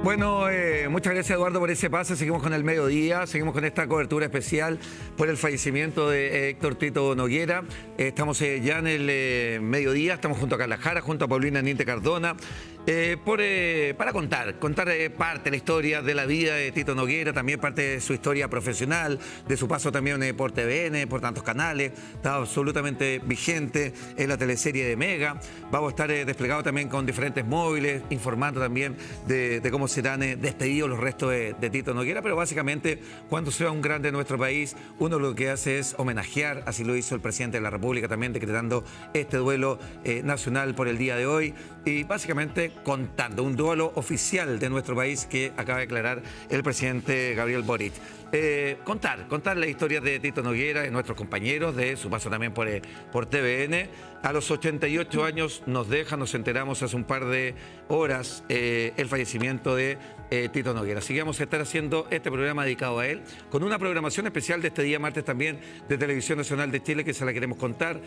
Bueno, muchas gracias Eduardo por ese pase. Seguimos con el mediodía, seguimos con esta cobertura especial por el fallecimiento de Héctor Tito Noguera. Estamos ya en el mediodía, estamos junto a Carla Jara, junto a Paulina Ninte Cardona, para contar parte de la historia de la vida de Tito Noguera, también parte de su historia profesional, de su paso también por TVN, por tantos canales. Está absolutamente vigente en la teleserie de Mega. Vamos a estar desplegados también con diferentes móviles, informando también de cómo serán despedidos los restos de Tito Noguera, pero básicamente cuando se va un grande de nuestro país, uno lo que hace es homenajear, así lo hizo el presidente de la República también, decretando este duelo nacional por el día de hoy y básicamente contando un duelo oficial de nuestro país que acaba de declarar el presidente Gabriel Boric. Contar la historia de Tito Noguera, de nuestros compañeros, de su paso también por TVN. A los 88 años nos enteramos hace un par de horas el fallecimiento de Tito Noguera. Así que vamos a estar haciendo este programa dedicado a él, con una programación especial de este día martes también de Televisión Nacional de Chile, que se la queremos contar.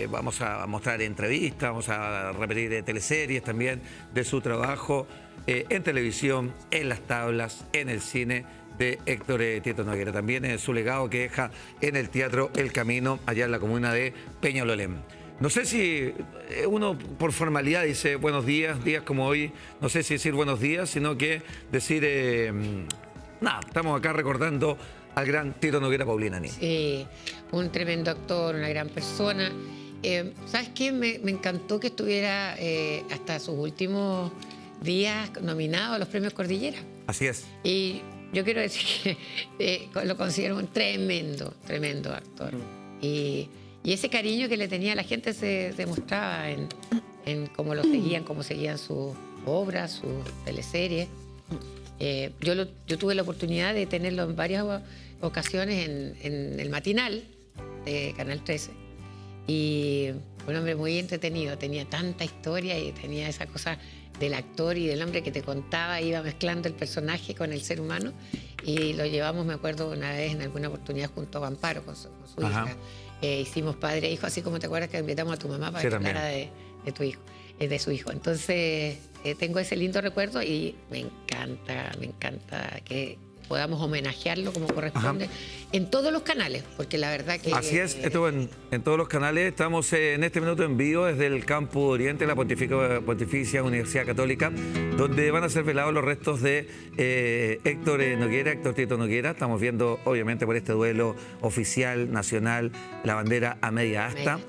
Vamos a mostrar entrevistas, vamos a repetir teleseries también de su trabajo en televisión, en las tablas, en el cine, de Héctor Tito Noguera, también su legado que deja en el Teatro El Camino, allá en la comuna de Peñalolén. No sé si uno por formalidad dice buenos días, días como hoy, no sé si decir buenos días, sino que decir, nada, estamos acá recordando al gran Tito Noguera, Paulina Ní. Sí, un tremendo actor, una gran persona. ¿Sabes qué? Me encantó que estuviera hasta sus últimos días nominado a los premios Cordillera. Así es. Y yo quiero decir que lo considero un tremendo actor. Y ese cariño que le tenía a la gente se demostraba en cómo lo seguían, cómo seguían sus obras, sus teleseries. Yo tuve la oportunidad de tenerlo en varias ocasiones en el matinal de Canal 13. Y un hombre muy entretenido, tenía tanta historia y tenía esa cosa del actor y del hombre que te contaba, iba mezclando el personaje con el ser humano y lo llevamos, me acuerdo una vez en alguna oportunidad junto a Amparo con su hija. Hicimos padre e hijo, así como te acuerdas que invitamos a tu mamá para que hablara de tu hijo, de su hijo. Entonces tengo ese lindo recuerdo y me encanta que podamos homenajearlo como corresponde en todos los canales, porque la verdad que... Así es, esto en todos los canales. Estamos en este minuto en vivo desde el Campus Oriente de la Pontificia Universidad Católica, donde van a ser velados los restos de Héctor Noguera, Héctor Tito Noguera. Estamos viendo, obviamente, por este duelo oficial, nacional, la bandera a media asta.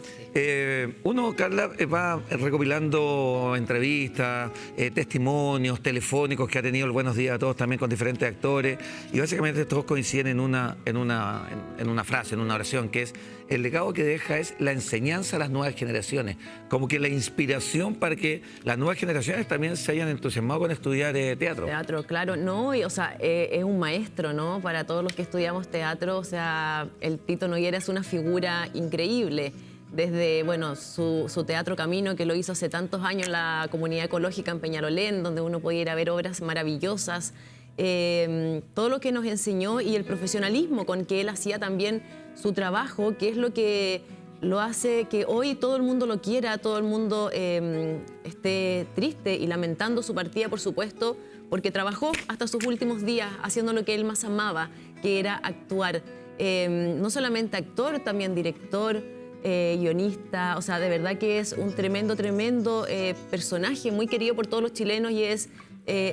Uno, Carla, va recopilando entrevistas, testimonios telefónicos que ha tenido el Buenos Días a Todos también con diferentes actores y básicamente todos coinciden en una frase, en una oración, que es: el legado que deja es la enseñanza a las nuevas generaciones, como que la inspiración para que las nuevas generaciones también se hayan entusiasmado con estudiar teatro. Teatro, claro, no, y, o sea, es un maestro, ¿no? Para todos los que estudiamos teatro, o sea, el Tito Noguera es una figura increíble. Desde, bueno, su Teatro Camino, que lo hizo hace tantos años en la comunidad ecológica en Peñalolén, donde uno podía ir a ver obras maravillosas, todo lo que nos enseñó y el profesionalismo con que él hacía también su trabajo, que es lo que lo hace que hoy todo el mundo lo quiera, todo el mundo esté triste y lamentando su partida, por supuesto, porque trabajó hasta sus últimos días haciendo lo que él más amaba, que era actuar. No solamente actor, también director, guionista, o sea, de verdad que es un tremendo personaje, muy querido por todos los chilenos y es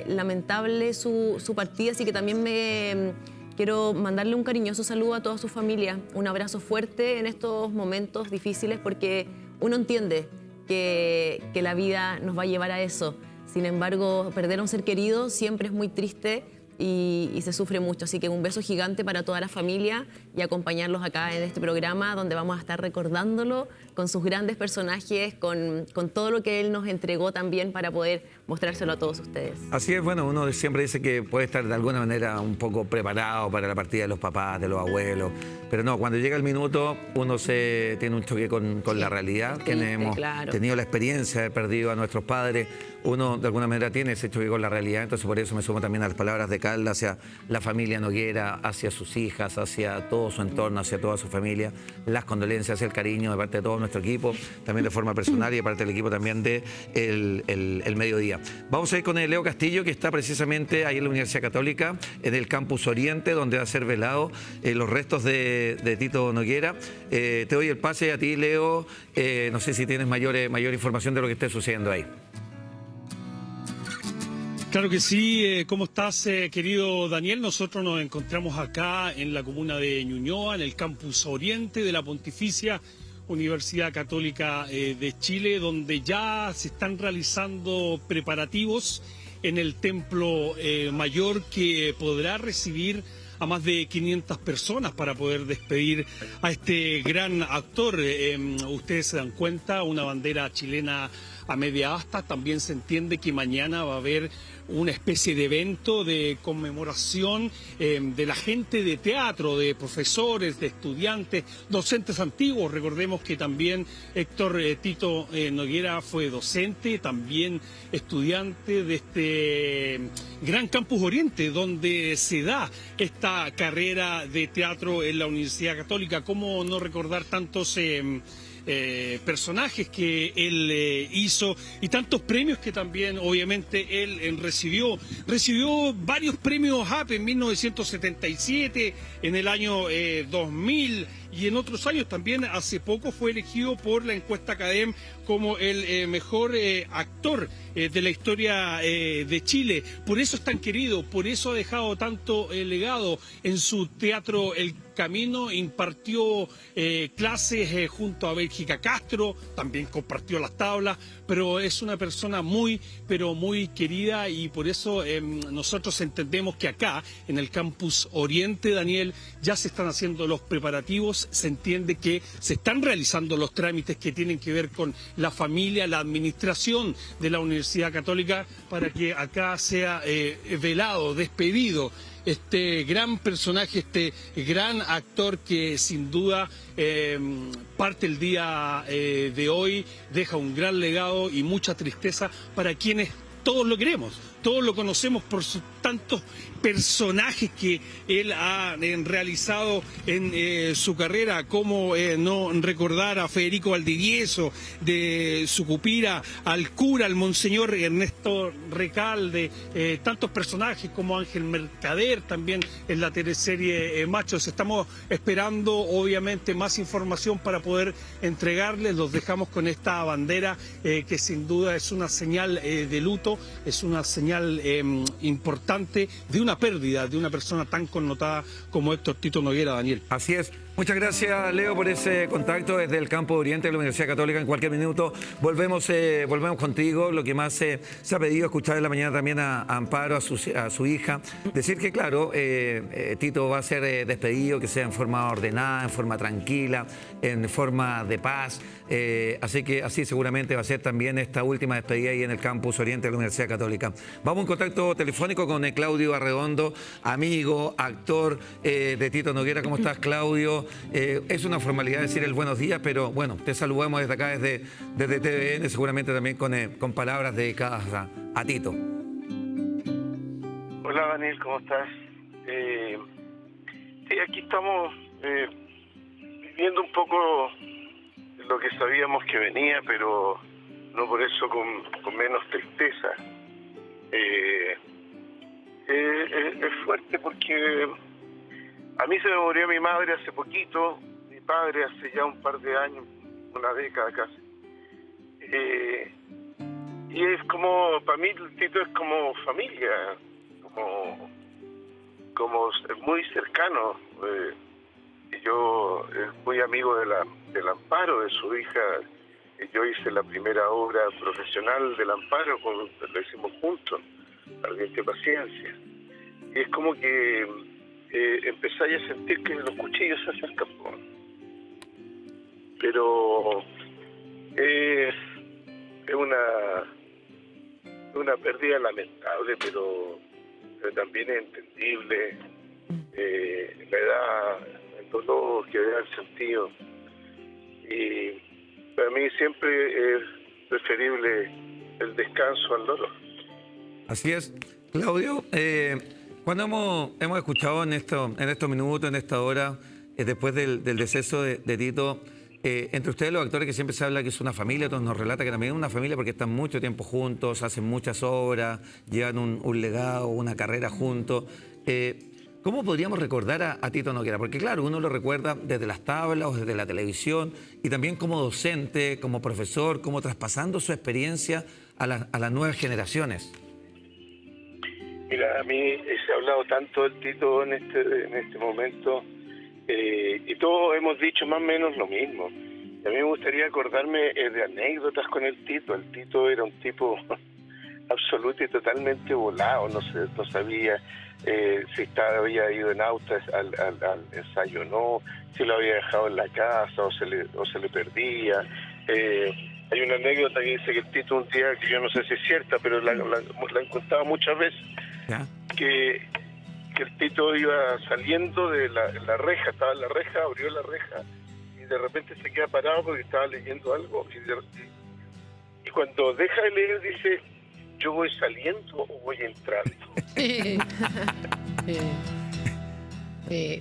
lamentable su partida, así que también quiero mandarle un cariñoso saludo a toda su familia, un abrazo fuerte en estos momentos difíciles porque uno entiende que la vida nos va a llevar a eso. Sin embargo, perder a un ser querido siempre es muy triste y se sufre mucho. Así que un beso gigante para toda la familia y acompañarlos acá en este programa donde vamos a estar recordándolo con sus grandes personajes, con todo lo que él nos entregó también para poder mostrárselo a todos ustedes. Así es, bueno, uno siempre dice que puede estar de alguna manera un poco preparado para la partida de los papás, de los abuelos, pero no, cuando llega el minuto uno tiene un choque con la realidad. Quienes hemos tenido la experiencia de haber perdido a nuestros padres, uno de alguna manera tiene ese choque con la realidad, entonces por eso me sumo también a las palabras de Carla hacia la familia Noguera, hacia sus hijas, hacia todo su entorno, hacia toda su familia, las condolencias, el cariño de parte de todo nuestro equipo, también de forma personal y de parte del equipo también de el Mediodía. mediodía. Vamos a ir con el Leo Castillo, que está precisamente ahí en la Universidad Católica, en el Campus Oriente, donde va a ser velado los restos de Tito Noguera. Te doy el pase a ti, Leo. No sé si tienes mayor información de lo que esté sucediendo ahí. Claro que sí. ¿Cómo estás, querido Daniel? Nosotros nos encontramos acá en la comuna de Ñuñoa, en el Campus Oriente de la Pontificia Universidad Católica de Chile, donde ya se están realizando preparativos en el Templo Mayor, que podrá recibir a más de 500 personas para poder despedir a este gran actor. Ustedes se dan cuenta, una bandera chilena a media asta. También se entiende que mañana va a haber una especie de evento de conmemoración de la gente de teatro, de profesores, de estudiantes, docentes antiguos. Recordemos que también Héctor Tito Noguera fue docente, también estudiante de este gran Campus Oriente, donde se da esta carrera de teatro en la Universidad Católica. ¿Cómo no recordar tantos personajes que él hizo y tantos premios que también obviamente él recibió? Recibió varios premios AP en 1977, en el año 2000 y en otros años. También hace poco fue elegido por la encuesta Academ como el mejor actor de la historia de Chile. Por eso es tan querido, por eso ha dejado tanto legado en su teatro El Camino. Impartió clases junto a Bélgica Castro, también compartió las tablas, pero es una persona muy, pero muy querida, y por eso nosotros entendemos que acá, en el Campus Oriente, Daniel, ya se están haciendo los preparativos. Se entiende que se están realizando los trámites que tienen que ver con la familia, la administración de la Universidad Católica, para que acá sea velado, despedido este gran personaje, este gran actor que sin duda parte el día de hoy, deja un gran legado y mucha tristeza para quienes todos lo queremos, todos lo conocemos por sus tantos personajes que él ha realizado en su carrera. Como no recordar a Federico Valdivieso de Sucupira, al cura, al monseñor Ernesto Recalde, tantos personajes como Ángel Mercader también en la teleserie Machos. Estamos esperando obviamente más información para poder entregarles. Los dejamos con esta bandera que sin duda es una señal de luto, es una señal importante de una pérdida de una persona tan connotada como Héctor Tito Noguera, Daniel. Así es. Muchas gracias, Leo, por ese contacto desde el Campus Oriente de la Universidad Católica. En cualquier minuto volvemos contigo. Lo que más se ha pedido, escuchar en la mañana también a Amparo, a su hija, decir que, claro, Tito va a ser despedido, que sea en forma ordenada, en forma tranquila, en forma de paz. Así que así seguramente va a ser también esta última despedida ahí en el Campus Oriente de la Universidad Católica. Vamos en contacto telefónico con Claudio Arredondo, amigo, actor de Tito Noguera. ¿Cómo estás, Claudio? Es una formalidad decir el buenos días, pero bueno, te saludamos desde acá, desde TVN, seguramente también con palabras dedicadas a Tito. Hola, Daniel, ¿cómo estás? Sí, aquí estamos viviendo un poco lo que sabíamos que venía, pero no por eso con menos tristeza. Es fuerte porque a mí se me murió mi madre hace poquito, mi padre hace ya un par de años, una década casi. Y es como, para mí Tito es como familia, como muy cercano. Yo es muy amigo del Amparo, de su hija. Yo hice la primera obra profesional del Amparo, lo hicimos juntos, Ardiente Paciencia. Y es como que empezáis a sentir que los cuchillos se acercan. Pero es una pérdida lamentable, pero también es entendible. La edad, el dolor que da el sentido. Y para mí siempre es preferible el descanso al dolor. Así es. Claudio, cuando hemos escuchado en estos minutos, en esta hora, después del deceso de Tito, entre ustedes los actores, que siempre se habla que es una familia, todos nos relata que también es una familia porque están mucho tiempo juntos, hacen muchas obras, llevan un legado, una carrera juntos. ¿Cómo podríamos recordar a Tito Noguera? Porque claro, uno lo recuerda desde las tablas o desde la televisión y también como docente, como profesor, como traspasando su experiencia a las nuevas generaciones. Mira, a mí se ha hablado tanto del Tito en este momento y todos hemos dicho más o menos lo mismo. Y a mí me gustaría acordarme de anécdotas con el Tito. El Tito era un tipo absoluto y totalmente volado, no sabía si había ido en auto al ensayo o no, si lo había dejado en la casa o se le perdía. Hay una anécdota que dice que el Tito un día, que yo no sé si es cierta, pero la han contado muchas veces, ¿Ya? que el Tito iba saliendo de la reja, estaba en la reja, abrió la reja y de repente se queda parado porque estaba leyendo algo y cuando deja de leer dice: ¿yo voy saliendo o voy entrando?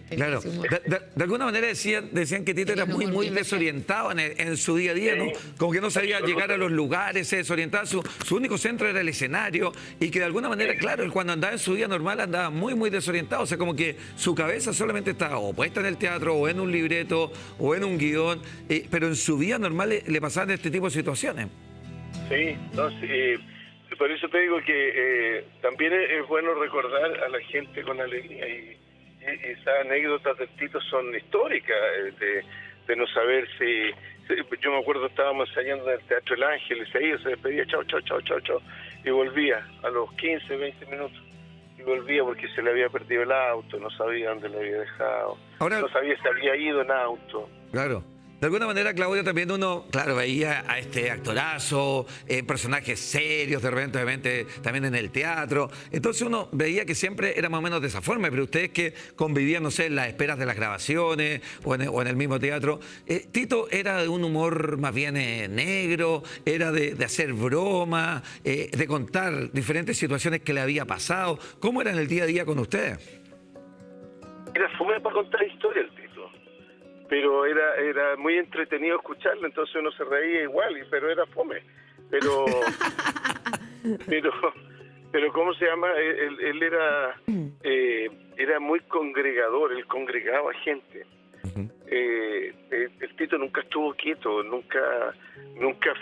Claro, de alguna manera decían que Tito era muy desorientado en su día a día, ¿no? Como que no sabía llegar a los lugares, se desorientaba, su único centro era el escenario y que de alguna manera, claro, él cuando andaba en su día normal andaba muy desorientado, o sea, como que su cabeza solamente estaba o puesta en el teatro o en un libreto o en un guión, pero en su vida normal le pasaban este tipo de situaciones. Sí, no, sí, por eso te digo que también es bueno recordar a la gente con alegría y esas anécdotas del Tito son históricas, de no saber si... Yo me acuerdo, estábamos ensayando en el Teatro El Ángel y se despedía, chao, y volvía a los 15, 20 minutos. Y volvía porque se le había perdido el auto, no sabía dónde lo había dejado, Ahora, no sabía si había ido en auto. Claro. De alguna manera, Claudio, también uno, claro, veía a este actorazo, personajes serios, de repente, obviamente, también en el teatro. Entonces uno veía que siempre era más o menos de esa forma, pero ustedes que convivían, no sé, en las esperas de las grabaciones o en el mismo teatro, Tito era de un humor más bien negro, era de hacer broma, de contar diferentes situaciones que le había pasado. ¿Cómo era en el día a día con ustedes? Era fome para contar historias el Tito, pero era muy entretenido escucharlo, entonces uno se reía igual, pero era fome. Pero ¿cómo se llama? Él era muy congregador, él congregaba gente. El Tito nunca estuvo quieto, nunca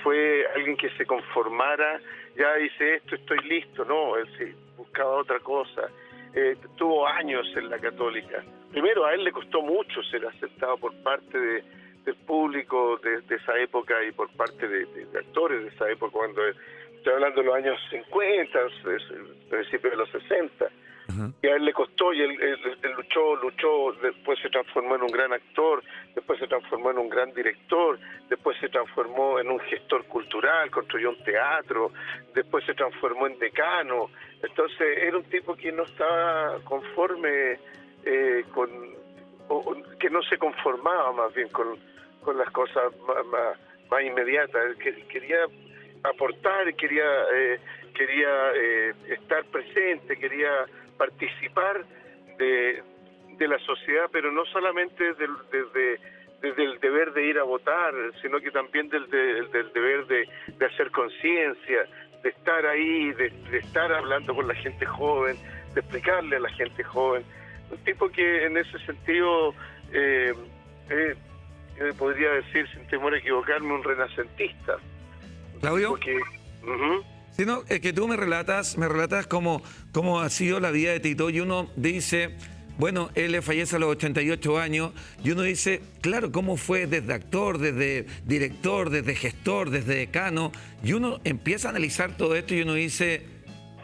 fue alguien que se conformara, ya hice esto, estoy listo, no, él sí buscaba otra cosa. Tuvo años en la Católica. Primero, a él le costó mucho ser aceptado por parte del público de esa época y por parte de actores de esa época, cuando estoy hablando de los años 50, principios de los 60. Uh-huh. Y a él le costó y él luchó, después se transformó en un gran actor, después se transformó en un gran director, después se transformó en un gestor cultural, construyó un teatro, después se transformó en decano. Entonces era un tipo que no estaba conforme que no se conformaba más bien con las cosas más inmediatas. Él quería aportar, quería estar presente, quería participar de la sociedad, pero no solamente desde el deber de ir a votar, sino que también del deber de hacer conciencia, de estar ahí, de estar hablando con la gente joven, de explicarle a la gente joven. Un tipo que en ese sentido, yo podría decir, sin temor a equivocarme, un renacentista. Claudio. Porque, uh-huh. Sí, no, es que tú me relatas cómo ha sido la vida de Tito y uno dice, bueno, él le fallece a los 88 años y uno dice, claro, cómo fue desde actor, desde director, desde gestor, desde decano, y uno empieza a analizar todo esto y uno dice,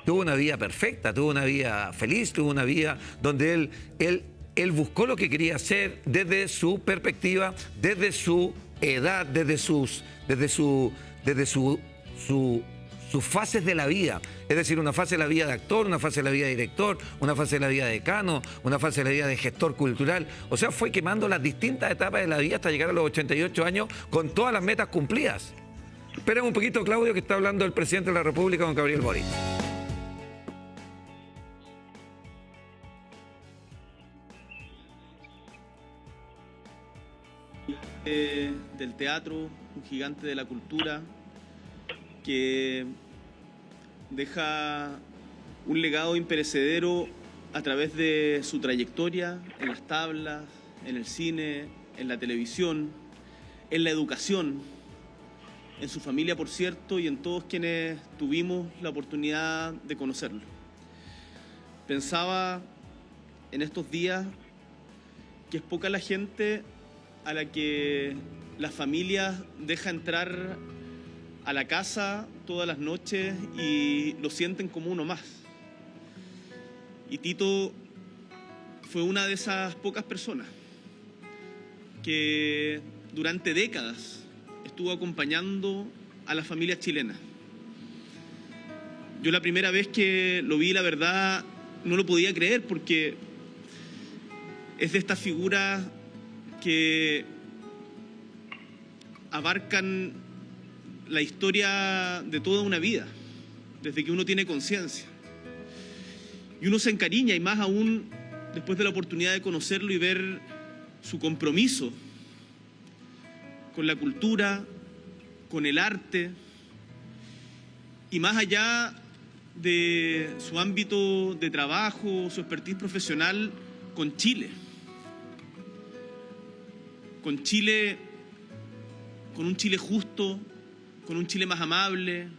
tuvo una vida perfecta, tuvo una vida feliz, tuvo una vida donde él buscó lo que quería hacer desde su perspectiva, desde su edad, desde sus fases de la vida, es decir, una fase de la vida de actor, una fase de la vida de director, una fase de la vida de decano, una fase de la vida de gestor cultural, o sea, fue quemando las distintas etapas de la vida hasta llegar a los 88 años con todas las metas cumplidas. Esperen un poquito, Claudio, que está hablando el presidente de la República, don Gabriel Boric. del teatro, un gigante de la cultura que deja un legado imperecedero a través de su trayectoria en las tablas, en el cine, en la televisión, en la educación, en su familia, por cierto, y en todos quienes tuvimos la oportunidad de conocerlo. Pensaba en estos días que es poca la gente a la que las familias deja entrar a la casa todas las noches y lo sienten como uno más. Y Tito fue una de esas pocas personas que durante décadas estuvo acompañando a las familias chilenas. Yo la primera vez que lo vi, la verdad, no lo podía creer porque es de estas figuras que abarcan la historia de toda una vida, desde que uno tiene conciencia. Y uno se encariña, y más aún después de la oportunidad de conocerlo y ver su compromiso con la cultura, con el arte, y más allá de su ámbito de trabajo, su expertise profesional, con Chile. Con Chile, con un Chile justo, con un Chile más amable,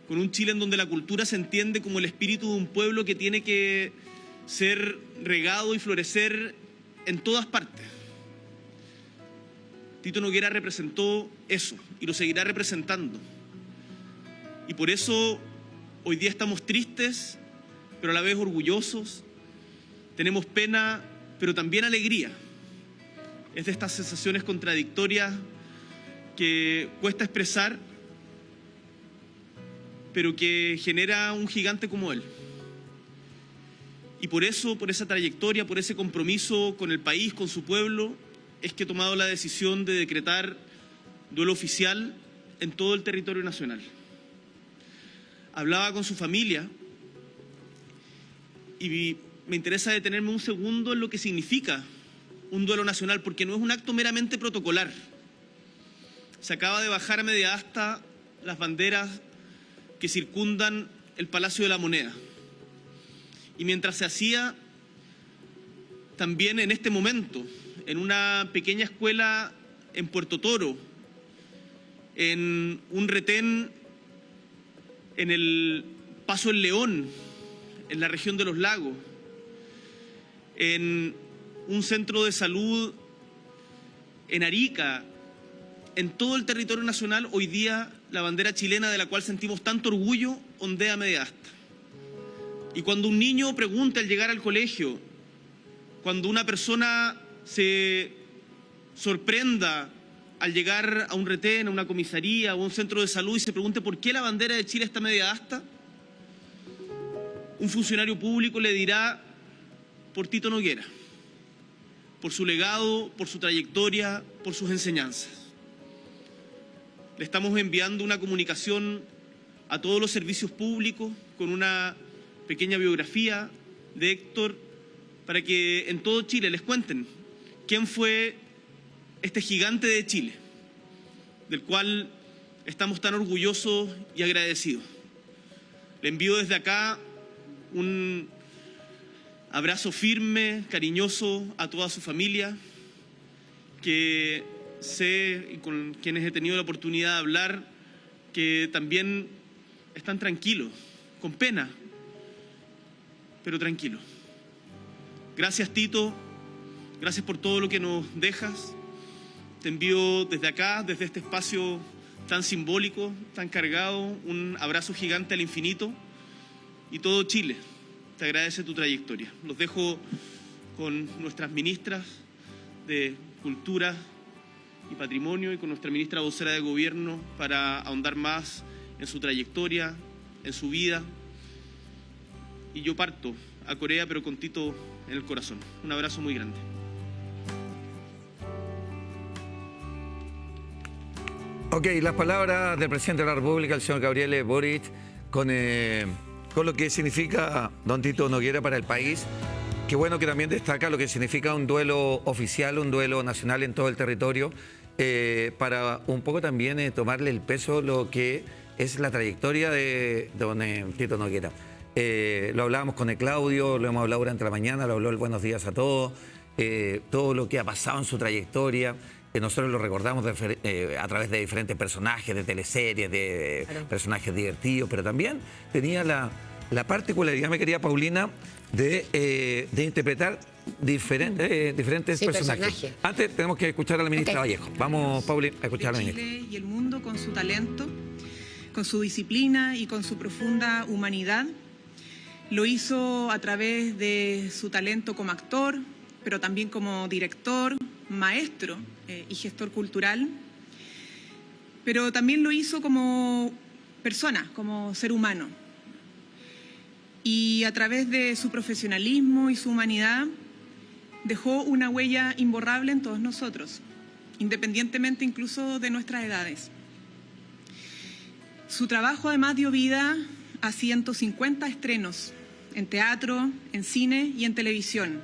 con un Chile en donde la cultura se entiende como el espíritu de un pueblo que tiene que ser regado y florecer en todas partes. Tito Noguera representó eso y lo seguirá representando. Y por eso hoy día estamos tristes, pero a la vez orgullosos. Tenemos pena, pero también alegría. Es de estas sensaciones contradictorias que cuesta expresar, pero que genera un gigante como él. Y por eso, por esa trayectoria, por ese compromiso con el país, con su pueblo, es que he tomado la decisión de decretar duelo oficial en todo el territorio nacional. Hablaba con su familia y me interesa detenerme un segundo en lo que significa un duelo nacional, porque no es un acto meramente protocolar. Se acaba de bajar a media asta las banderas que circundan el Palacio de la Moneda. Y mientras se hacía, también en este momento, en una pequeña escuela en Puerto Toro, en un retén en el Paso El León, en la región de los lagos, en un centro de salud en Arica, en todo el territorio nacional, hoy día la bandera chilena de la cual sentimos tanto orgullo ondea a media asta. Y cuando un niño pregunta al llegar al colegio, cuando una persona se sorprenda al llegar a un retén, a una comisaría o a un centro de salud y se pregunte por qué la bandera de Chile está a media asta, un funcionario público le dirá por Tito Noguera, por su legado, por su trayectoria, por sus enseñanzas. Le estamos enviando una comunicación a todos los servicios públicos con una pequeña biografía de Héctor para que en todo Chile les cuenten quién fue este gigante de Chile, del cual estamos tan orgullosos y agradecidos. Le envío desde acá un abrazo firme, cariñoso a toda su familia, que sé y con quienes he tenido la oportunidad de hablar que también están tranquilos, con pena, pero tranquilos. Gracias, Tito, gracias por todo lo que nos dejas. Te envío desde acá, desde este espacio tan simbólico, tan cargado, un abrazo gigante al infinito, y todo Chile te agradece tu trayectoria. Los dejo con nuestras ministras de Cultura y Patrimonio y con nuestra ministra vocera de Gobierno para ahondar más en su trayectoria, en su vida. Y yo parto a Corea, pero con Tito en el corazón. Un abrazo muy grande. Ok, las palabras del presidente de la República, el señor Gabriel Boric, con lo que significa don Tito Noguera para el país. qué bueno que también destaca lo que significa un duelo oficial, un duelo nacional en todo el territorio, para un poco también tomarle el peso lo que es la trayectoria de don Tito Noguera. Lo hablábamos con el Claudio, lo hemos hablado durante la mañana, lo habló el Buenos Días a Todos, todo lo que ha pasado en su trayectoria. Nosotros lo recordamos a través de diferentes personajes, de teleseries, de personajes divertidos, pero también tenía la particularidad, mi querida Paulina, de interpretar diferentes personajes. Antes tenemos que escuchar a la ministra Vallejo. Vamos, Paulina, a escuchar a la ministra. Chile y el mundo con su talento, con su disciplina y con su profunda humanidad. Lo hizo a través de su talento como actor, pero también como director, maestro y gestor cultural. Pero también lo hizo como persona, como ser humano. Y a través de su profesionalismo y su humanidad dejó una huella imborrable en todos nosotros, independientemente incluso de nuestras edades. Su trabajo además dio vida a 150 estrenos en teatro, en cine y en televisión.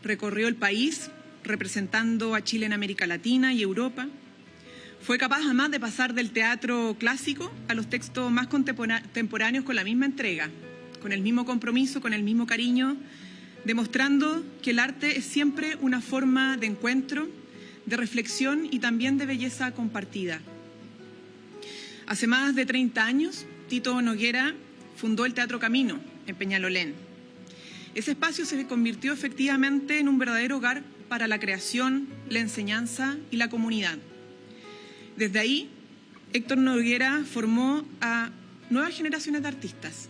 Recorrió el país representando a Chile en América Latina y Europa. Fue capaz además de pasar del teatro clásico a los textos más contemporáneos con la misma entrega, con el mismo compromiso, con el mismo cariño, demostrando que el arte es siempre una forma de encuentro, de reflexión y también de belleza compartida. Hace más de 30 años, Tito Noguera fundó el Teatro Camino en Peñalolén. Ese espacio se convirtió efectivamente en un verdadero hogar para la creación, la enseñanza y la comunidad. Desde ahí, Héctor Noguera formó a nuevas generaciones de artistas,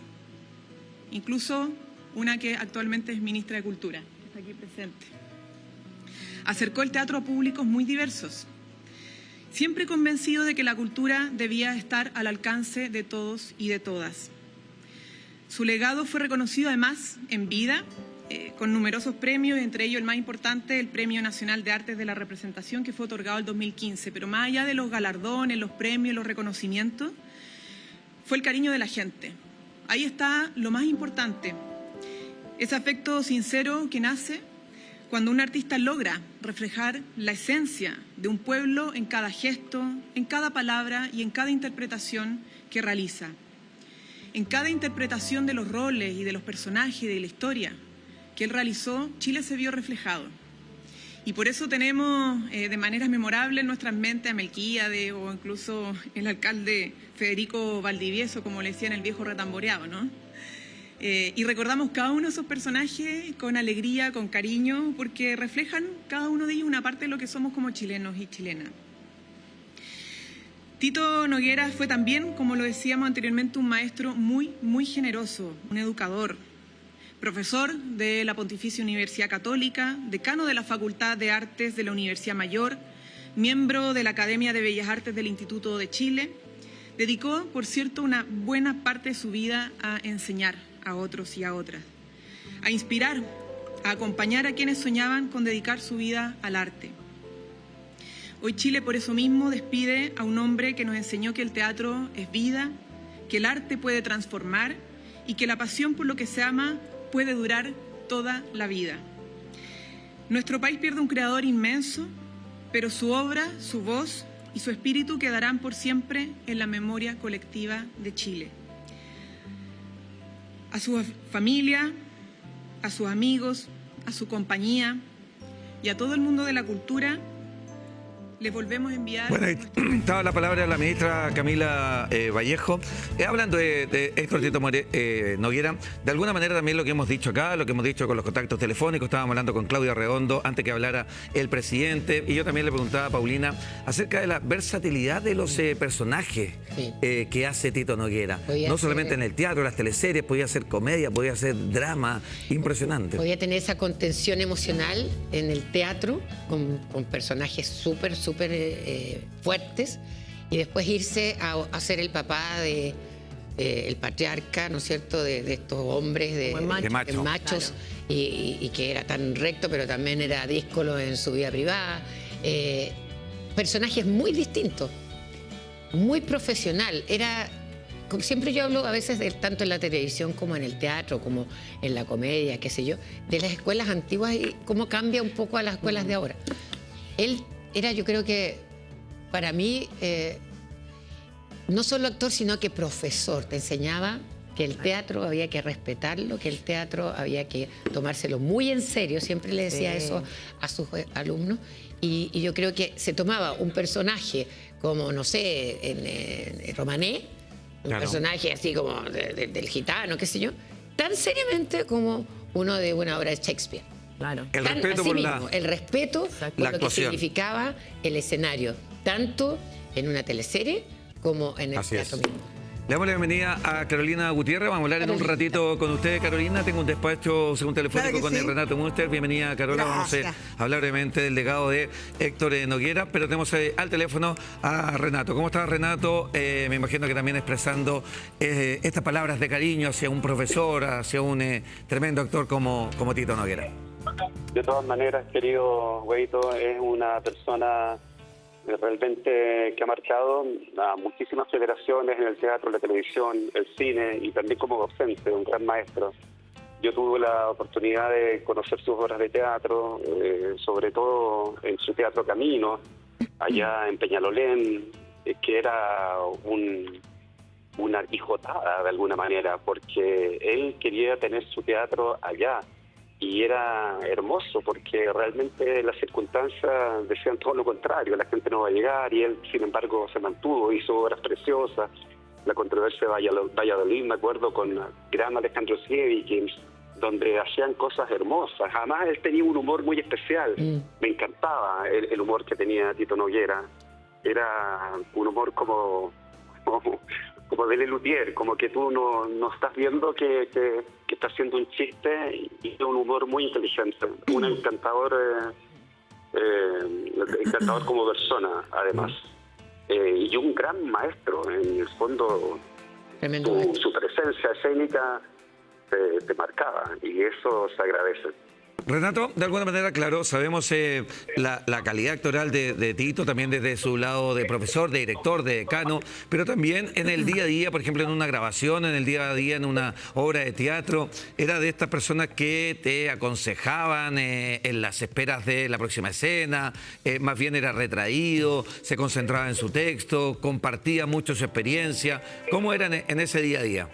incluso una que actualmente es ministra de Cultura, que está aquí presente. Acercó el teatro a públicos muy diversos, siempre convencido de que la cultura debía estar al alcance de todos y de todas. Su legado fue reconocido además en vida, con numerosos premios, entre ellos el más importante, el Premio Nacional de Artes de la Representación, que fue otorgado en 2015. Pero más allá de los galardones, los premios, los reconocimientos, fue el cariño de la gente. Ahí está lo más importante, ese afecto sincero que nace cuando un artista logra reflejar la esencia de un pueblo en cada gesto, en cada palabra y en cada interpretación que realiza. En cada interpretación de los roles y de los personajes y de la historia que él realizó, Chile se vio reflejado. Y por eso tenemos de maneras memorables en nuestras mentes a Melquíades o incluso el alcalde Federico Valdivieso, como le decían el viejo retamboreado, ¿no? Y recordamos cada uno de esos personajes con alegría, con cariño, porque reflejan cada uno de ellos una parte de lo que somos como chilenos y chilenas. Tito Noguera fue también, como lo decíamos anteriormente, un maestro muy generoso, un educador, profesor de la Pontificia Universidad Católica, decano de la Facultad de Artes de la Universidad Mayor, miembro de la Academia de Bellas Artes del Instituto de Chile. Dedicó, por cierto, una buena parte de su vida a enseñar a otros y a otras, a inspirar, a acompañar a quienes soñaban con dedicar su vida al arte. Hoy Chile, por eso mismo, despide a un hombre que nos enseñó que el teatro es vida, que el arte puede transformar y que la pasión por lo que se ama puede durar toda la vida. Nuestro país pierde un creador inmenso, pero su obra, su voz y su espíritu quedarán por siempre en la memoria colectiva de Chile. A su familia, a sus amigos, a su compañía y a todo el mundo de la cultura, les volvemos a enviar... Bueno, ahí estaba la palabra de la ministra Camila Vallejo. Hablando de Héctor Tito Noguera, de alguna manera también lo que hemos dicho acá, lo que hemos dicho con los contactos telefónicos, estábamos hablando con Claudia Redondo antes que hablara el presidente, y yo también le preguntaba a Paulina acerca de la versatilidad de los personajes que hace Tito Noguera. No solamente en el teatro, las teleseries, podía hacer comedia, podía hacer drama, impresionante. Podía tener esa contención emocional en el teatro con personajes súper fuertes, y después irse a ser el papá de el patriarca, ¿no es cierto?, de estos hombres de machos, claro. y que era tan recto, pero también era díscolo en su vida privada. Personajes muy distintos, muy profesional. Era siempre yo hablo a veces, tanto en la televisión como en el teatro, como en la comedia, qué sé yo, de las escuelas antiguas y cómo cambia un poco a las escuelas de ahora. Él era, yo creo que, para mí, no solo actor, sino que profesor. Te enseñaba que el teatro había que respetarlo, que el teatro había que tomárselo muy en serio. Siempre le decía eso a sus alumnos. Y yo creo que se tomaba un personaje como, no sé, en Romané, un personaje así como del gitano, qué sé yo, tan seriamente como uno de una obra de Shakespeare. Claro. El respeto por el respeto por la lo que actuación. significaba el escenario, tanto en una teleserie como en el Así teatro es. mismo. Le damos la bienvenida a Carolina Gutiérrez. Vamos a hablar en un ratito con usted, Carolina. Tengo un despacho según telefónico Claro que con el sí. Renato Munster. Bienvenida, Carola. Gracias. Vamos a hablar brevemente del legado de Héctor Noguera, pero tenemos al teléfono a Renato. ¿Cómo está, Renato? Me imagino que también expresando estas palabras de cariño hacia un profesor, hacia un tremendo actor como Tito Noguera. De todas maneras, querido Güeyito, es una persona realmente que ha marcado a muchísimas generaciones en el teatro, la televisión, el cine y también como docente, un gran maestro. Yo tuve la oportunidad de conocer sus obras de teatro, sobre todo en su Teatro Camino, allá en Peñalolén, que era una hijotada de alguna manera, porque él quería tener su teatro allá. Y era hermoso porque realmente las circunstancias decían todo lo contrario, la gente no va a llegar y él sin embargo se mantuvo, hizo obras preciosas, la controversia de Valladolid, me acuerdo, con gran Alejandro Sievich, donde hacían cosas hermosas. Además él tenía un humor muy especial, me encantaba el humor que tenía Tito Noguera, era un humor como de Lelutier, como que tú no estás viendo que está haciendo un chiste y un humor muy inteligente, un encantador como persona, además, y un gran maestro, en el fondo. Su presencia escénica te marcaba y eso se agradece. Renato, de alguna manera, claro, sabemos la calidad actoral de Tito, también desde su lado de profesor, de director, de decano, pero también en el día a día, por ejemplo, en una grabación, en el día a día, en una obra de teatro, era de estas personas que te aconsejaban en las esperas de la próxima escena, más bien era retraído, se concentraba en su texto, compartía mucho su experiencia. ¿Cómo era en ese día a día?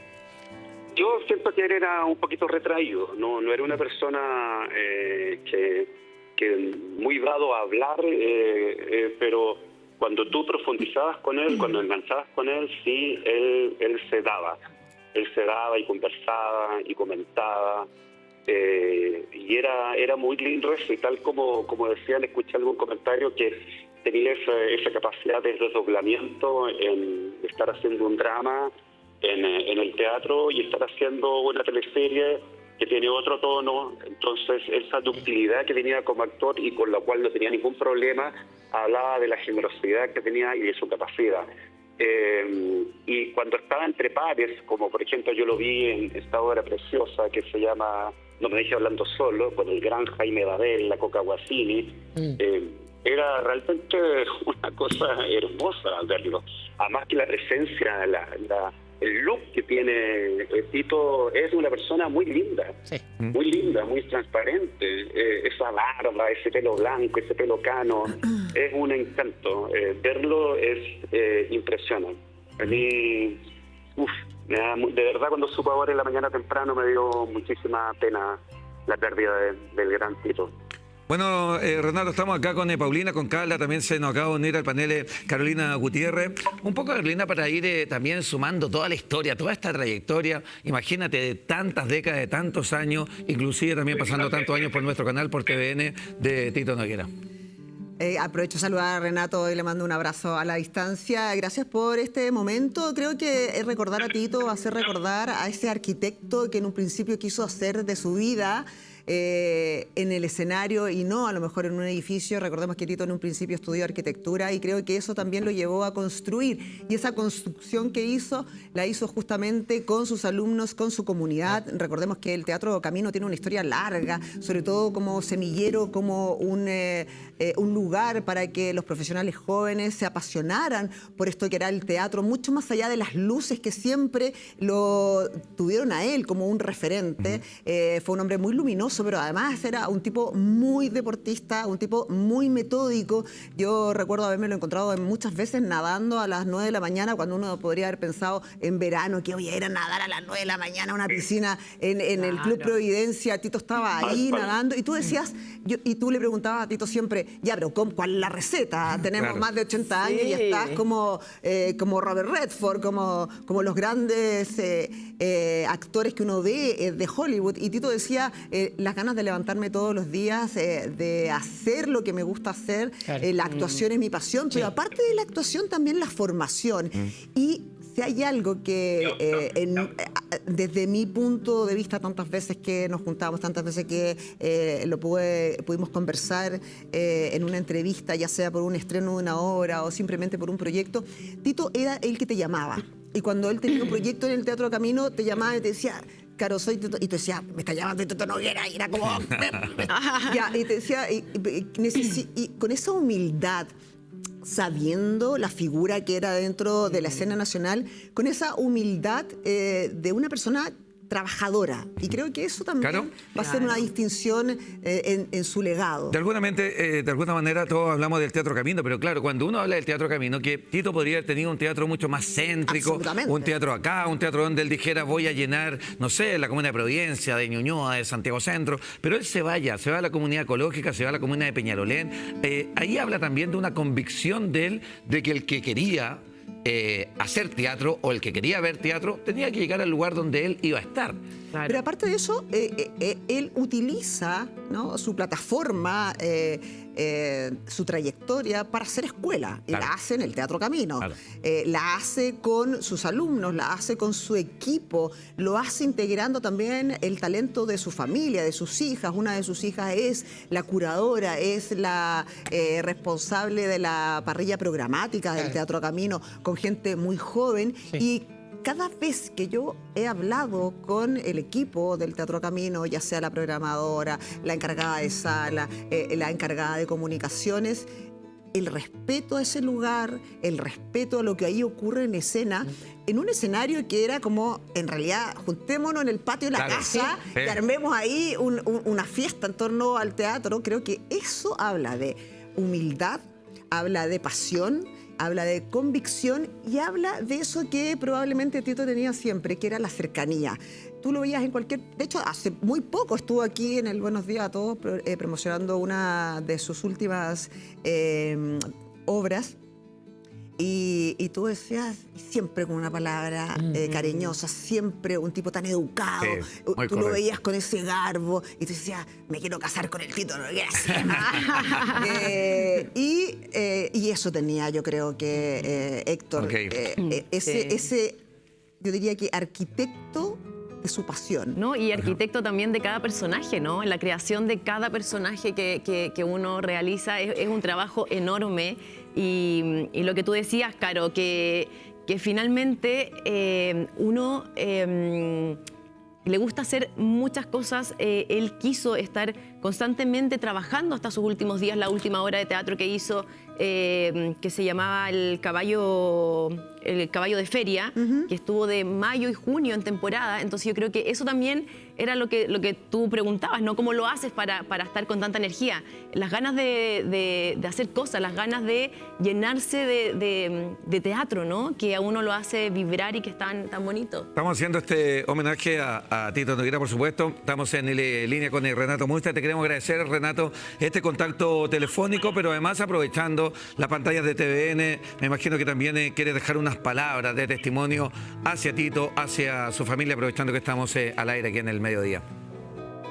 Yo siento que él era un poquito retraído, no era una persona que muy dado a hablar, pero cuando tú profundizabas con él, cuando enganchabas con él, sí, él se daba y conversaba y comentaba, y era muy lindo eso, y tal como decían, escuché algún comentario que tenía esa capacidad de desdoblamiento en estar haciendo un drama en el teatro y estar haciendo una teleserie que tiene otro tono. Entonces esa ductilidad que tenía como actor y con la cual no tenía ningún problema, hablaba de la generosidad que tenía y de su capacidad. Y cuando estaba entre pares, como por ejemplo yo lo vi en esta obra preciosa que se llama No me deje hablando solo, con el gran Jaime Babel, la Coca Guasini, era realmente una cosa hermosa verlo. Además que la presencia, el look que tiene Tito, es una persona muy linda, muy transparente. Esa barba, ese pelo blanco, ese pelo cano, es un encanto. Verlo es impresionante. A mí, de verdad, cuando supo ahora en la mañana temprano me dio muchísima pena la pérdida del gran Tito. Bueno, Renato, estamos acá con Paulina, con Carla, también se nos acaba de unir al panel Carolina Gutiérrez. Un poco, Carolina, para ir también sumando toda la historia, toda esta trayectoria, imagínate, de tantas décadas, de tantos años, inclusive también pasando tantos años por nuestro canal, por TVN, de Tito Noguera. Aprovecho a saludar a Renato y le mando un abrazo a la distancia. Gracias por este momento. Creo que recordar a Tito, hacer recordar a ese arquitecto que en un principio quiso hacer de su vida en el escenario y no a lo mejor en un edificio. Recordemos que Tito en un principio estudió arquitectura y creo que eso también lo llevó a construir. Y esa construcción que hizo, la hizo justamente con sus alumnos, con su comunidad. Recordemos que el Teatro Camino tiene una historia larga, sobre todo como semillero, como un lugar para que los profesionales jóvenes se apasionaran por esto que era el teatro, mucho más allá de las luces que siempre lo tuvieron a él como un referente. Fue un hombre muy luminoso, pero además era un tipo muy deportista, un tipo muy metódico. Yo recuerdo haberme lo encontrado muchas veces nadando a las 9 de la mañana, cuando uno podría haber pensado en verano que voy a ir a nadar a las 9 de la mañana a una piscina en el Club Providencia. Tito estaba ahí nadando y tú decías, y tú le preguntabas a Tito siempre, ya, pero ¿cuál es la receta? Tenemos más de 80 años y estás como Robert Redford, como los grandes actores que uno ve de Hollywood. Y Tito decía, las ganas de levantarme todos los días, de hacer lo que me gusta hacer. La actuación es mi pasión, pero aparte de la actuación también la formación. Y si hay algo que desde mi punto de vista, tantas veces que nos juntamos, tantas veces que pudimos conversar en una entrevista, ya sea por un estreno de una obra o simplemente por un proyecto, Tito era el que te llamaba. Y cuando él tenía un proyecto en el Teatro Camino, te llamaba y te decía, Caro, soy Tito, y tú decías, me está llamando Tito Noguera, y era como... ya, y te decía, y con esa humildad, sabiendo la figura que era dentro de la escena nacional, con esa humildad de una persona trabajadora. Y creo que eso también va a ser una distinción en su legado. De alguna manera todos hablamos del Teatro Camino, pero claro, cuando uno habla del Teatro Camino, que Tito podría haber tenido un teatro mucho más céntrico, un teatro acá, un teatro donde él dijera voy a llenar, no sé, la comuna de Providencia, de Ñuñoa, de Santiago Centro, pero él se va a la comunidad ecológica, se va a la comuna de Peñalolén. Ahí habla también de una convicción de él, de que el que quería hacer teatro o el que quería ver teatro tenía que llegar al lugar donde él iba a estar. Claro. Pero aparte de eso, él utiliza, ¿no?, su plataforma, su trayectoria para hacer escuela. Y la hace en el Teatro Camino. La hace con sus alumnos, la hace con su equipo, lo hace integrando también el talento de su familia, de sus hijas. Una de sus hijas es la curadora, es la responsable de la parrilla programática del Teatro Camino, con gente muy joven. Y cada vez que yo he hablado con el equipo del Teatro Camino, ya sea la programadora, la encargada de sala, la encargada de comunicaciones, el respeto a ese lugar, el respeto a lo que ahí ocurre en escena, en un escenario que era como, en realidad, juntémonos en el patio de la casa y armemos ahí una fiesta en torno al teatro. Creo que eso habla de humildad, habla de pasión, habla de convicción y habla de eso que probablemente Tito tenía siempre, que era la cercanía. Tú lo veías en cualquier... De hecho, hace muy poco estuvo aquí en el Buenos Días a Todos promocionando una de sus últimas obras. Y tú decías, siempre con una palabra cariñosa, siempre un tipo tan educado. Sí, tú correcto. Lo veías con ese garbo y tú decías, me quiero casar con el Tito Noguera. Y eso tenía, yo creo que Héctor. Ese, yo diría que arquitecto de su pasión. ¿No? Y arquitecto también de cada personaje, ¿no? La creación de cada personaje que uno realiza es un trabajo enorme. Y lo que tú decías, Caro, que finalmente uno le gusta hacer muchas cosas. Él quiso estar constantemente trabajando hasta sus últimos días. La última obra de teatro que hizo, que se llamaba El caballo de feria, que estuvo de mayo y junio en temporada. Entonces yo creo que eso también era lo que tú preguntabas, ¿no? ¿Cómo lo haces para estar con tanta energía? Las ganas de hacer cosas, las ganas de llenarse de teatro, ¿no? Que a uno lo hace vibrar y que es tan bonito. Estamos haciendo este homenaje a Tito Noguera, por supuesto. Estamos en línea con el Renato Muistra. Te queremos agradecer, Renato, este contacto telefónico, pero además aprovechando las pantallas de TVN, me imagino que también quieres dejar unas palabras de testimonio hacia Tito, hacia su familia, aprovechando que estamos al aire aquí en el mediodía.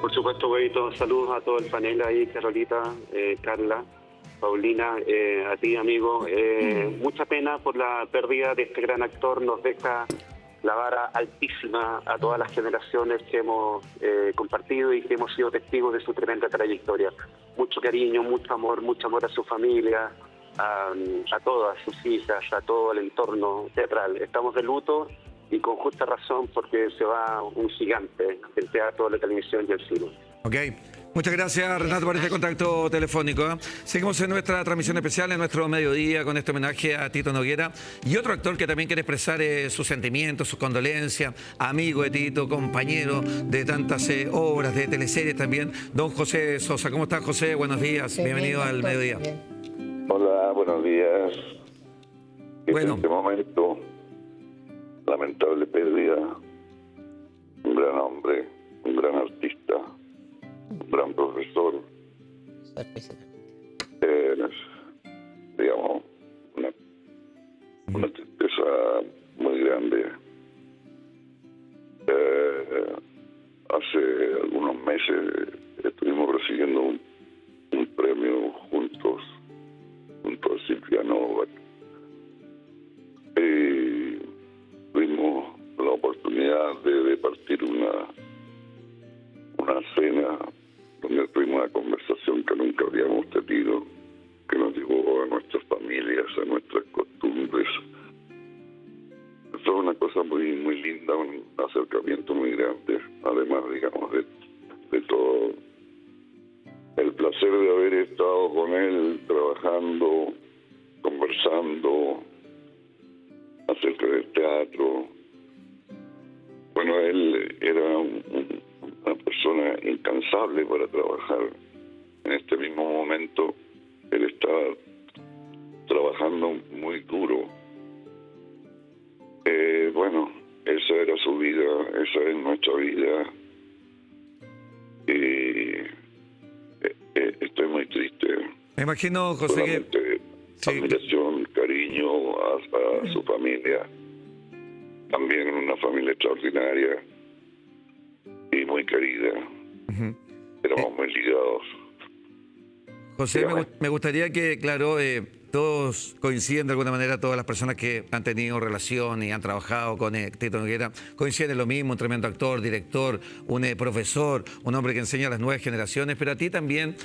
Por supuesto, Huevito, saludos a todo el panel ahí, Carolita, Carla, Paulina, a ti, amigo. Mucha pena por la pérdida de este gran actor, nos deja la vara altísima a todas las generaciones que hemos compartido y que hemos sido testigos de su tremenda trayectoria. Mucho cariño, mucho amor a su familia, a todas sus hijas, a todo el entorno teatral. Estamos de luto y con justa razón porque se va un gigante del teatro, la televisión y el cine. Ok. Muchas gracias, Renato, por este contacto telefónico. Seguimos en nuestra transmisión especial, en nuestro mediodía, con este homenaje a Tito Noguera y otro actor que también quiere expresar sus sentimientos, sus condolencias, amigo de Tito, compañero de tantas obras, de teleseries también, don José Sosa. ¿Cómo estás, José? Buenos días, bienvenido al mediodía. Hola, buenos días. Bueno. En este momento, lamentable pérdida, un gran hombre, un gran artista, un gran profesor, digamos, una tristeza muy grande. Hace algunos meses estuvimos recibiendo un premio juntos, junto a Silvia Novak, y tuvimos la oportunidad de partir una cena donde tuvimos una conversación que nunca habíamos tenido, que nos llevó a nuestras familias, a nuestras costumbres. Eso es una cosa muy muy linda, un acercamiento muy grande, además, digamos, de todo el placer de haber estado con él trabajando, conversando acerca del teatro. Bueno, él era una persona incansable para trabajar. En este mismo momento él estaba trabajando muy duro. Bueno, esa era su vida, esa es nuestra vida. Y estoy muy triste. Me imagino, José, que... Admiración, cariño a su familia. También una familia extraordinaria y muy querida. Éramos muy ligados. José, me gustaría que, claro, todos coinciden de alguna manera, todas las personas que han tenido relación y han trabajado con Tito Noguera, coinciden en lo mismo, un tremendo actor, director, un profesor, un hombre que enseña a las nuevas generaciones, pero a ti también,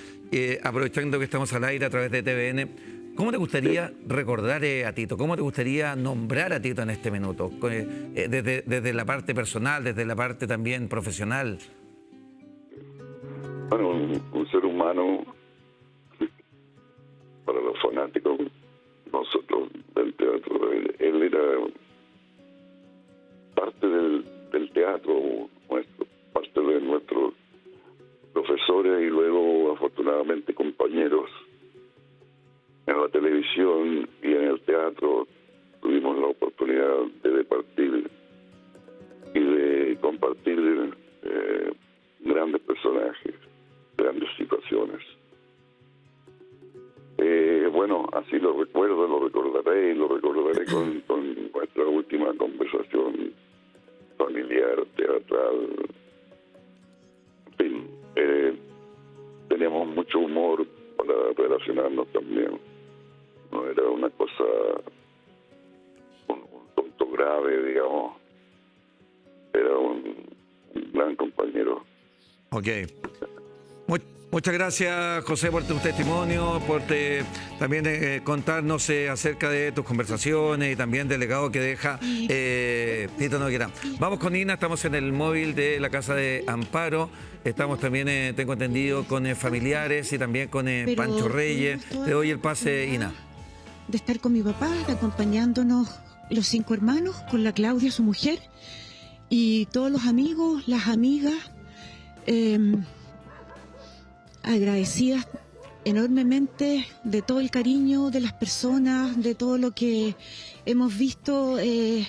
aprovechando que estamos al aire a través de TVN, ¿cómo te gustaría recordar a Tito? ¿Cómo te gustaría nombrar a Tito en este minuto? Desde la parte personal, desde la parte también profesional. Bueno, un ser humano, para los fanáticos, nosotros del teatro, él era parte del teatro nuestro, parte de nuestros profesores y luego afortunadamente compañeros. En la televisión y en el teatro tuvimos la oportunidad de partir y de compartir grandes personajes, grandes situaciones. Bueno, así lo recuerdo, lo recordaré y lo recordaré con nuestra última conversación familiar, teatral. En fin, teníamos mucho humor para relacionarnos también. No era una cosa, un tonto grave, digamos. Era un gran compañero. Ok. Muchas gracias, José, por tu testimonio, por también contarnos acerca de tus conversaciones y también del legado que deja Tito Noguera. Vamos con Ina, estamos en el móvil de la Casa de Amparo. Estamos también, tengo entendido, con familiares y también con Pancho Reyes. Te doy el pase, Ina. De estar con mi papá, acompañándonos los 5 hermanos, con la Claudia, su mujer, y todos los amigos, las amigas, agradecidas enormemente de todo el cariño de las personas, de todo lo que hemos visto en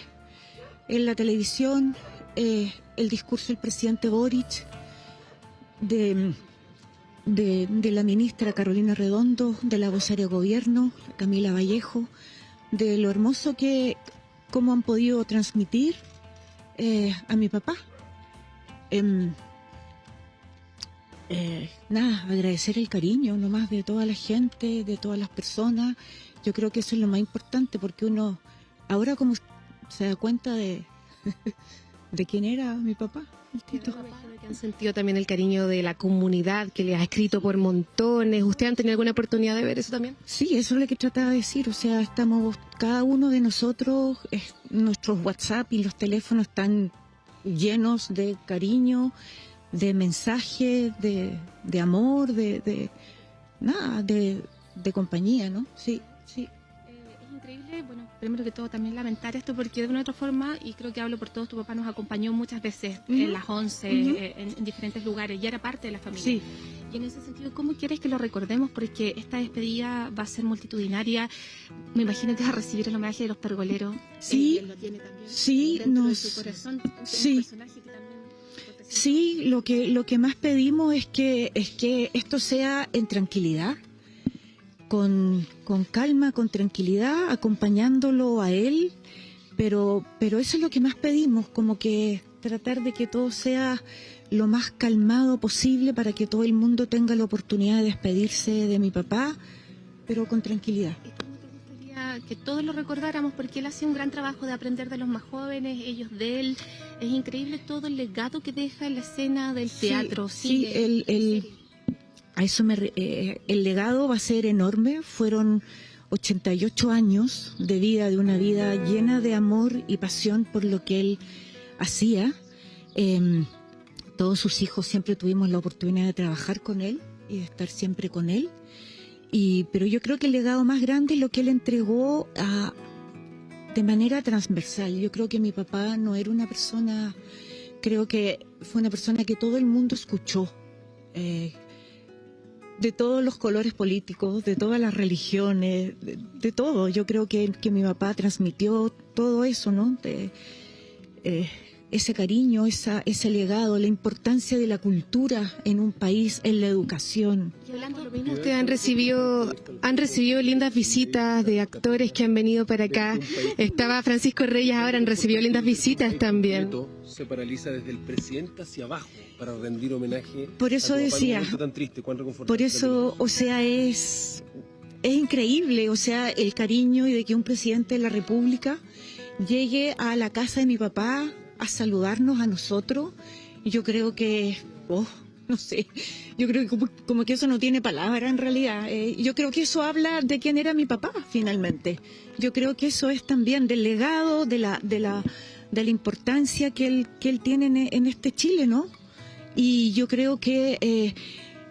la televisión, el discurso del presidente Boric, de la ministra Carolina Redondo, de la vocera de gobierno, Camila Vallejo, de lo hermoso que cómo han podido transmitir a mi papá. Nada, agradecer el cariño nomás de toda la gente, de todas las personas. Yo creo que eso es lo más importante, porque uno ahora como se da cuenta de de quién era mi papá, el Tito. Me imagino que han sentido también el cariño de la comunidad que le ha escrito por montones. ¿Ustedes han tenido alguna oportunidad de ver eso también? Sí, eso es lo que trataba de decir. O sea, estamos, cada uno de nosotros, nuestros WhatsApp y los teléfonos están llenos de cariño, de mensajes, de amor, de compañía, ¿no? Sí, sí. Es increíble, bueno, primero que todo también lamentar esto porque de una u otra forma, y creo que hablo por todos, tu papá nos acompañó muchas veces en las 11, en diferentes lugares, ya era parte de la familia. Sí. Y en ese sentido, ¿cómo quieres que lo recordemos? Porque esta despedida va a ser multitudinaria. Me imagino que vas a recibir el homenaje de los pergoleros. Sí, él lo tiene también sí, dentro de su corazón. Sí. Un personaje que también... Sí, lo que más pedimos es que esto sea en tranquilidad, con calma, con tranquilidad, acompañándolo a él, pero eso es lo que más pedimos, como que tratar de que todo sea lo más calmado posible para que todo el mundo tenga la oportunidad de despedirse de mi papá, pero con tranquilidad. ¿Y cómo te gustaría que todos lo recordáramos? Porque él hacía un gran trabajo de aprender de los más jóvenes, ellos de él. Es increíble todo el legado que deja en la escena del teatro. Sí, el legado va a ser enorme. Fueron 88 años de vida, de una vida llena de amor y pasión por lo que él hacía. Todos sus hijos siempre tuvimos la oportunidad de trabajar con él y de estar siempre con él. Pero yo creo que el legado más grande es lo que él entregó de manera transversal. Yo creo que mi papá no era una persona, creo que fue una persona que todo el mundo escuchó, de todos los colores políticos, de todas las religiones, de todo. Yo creo que mi papá transmitió todo eso, ¿no? Ese cariño, ese legado, la importancia de la cultura en un país, en la educación. Y hablando de lo mismo, ustedes han recibido lindas visitas de actores que han venido para acá. Estaba Francisco Reyes, ahora han recibido lindas visitas también. Se paraliza desde el presidente hacia abajo para rendir homenaje. Por eso decía, tan triste, por eso, o sea, es increíble, o sea, el cariño y de que un presidente de la República llegue a la casa de mi papá a saludarnos a nosotros. Yo creo que, no sé, yo creo que como que eso no tiene palabra en realidad. Yo creo que eso habla de quién era mi papá finalmente. Yo creo que eso es también del legado, de la importancia que él tiene en este Chile, ¿no? Y yo creo que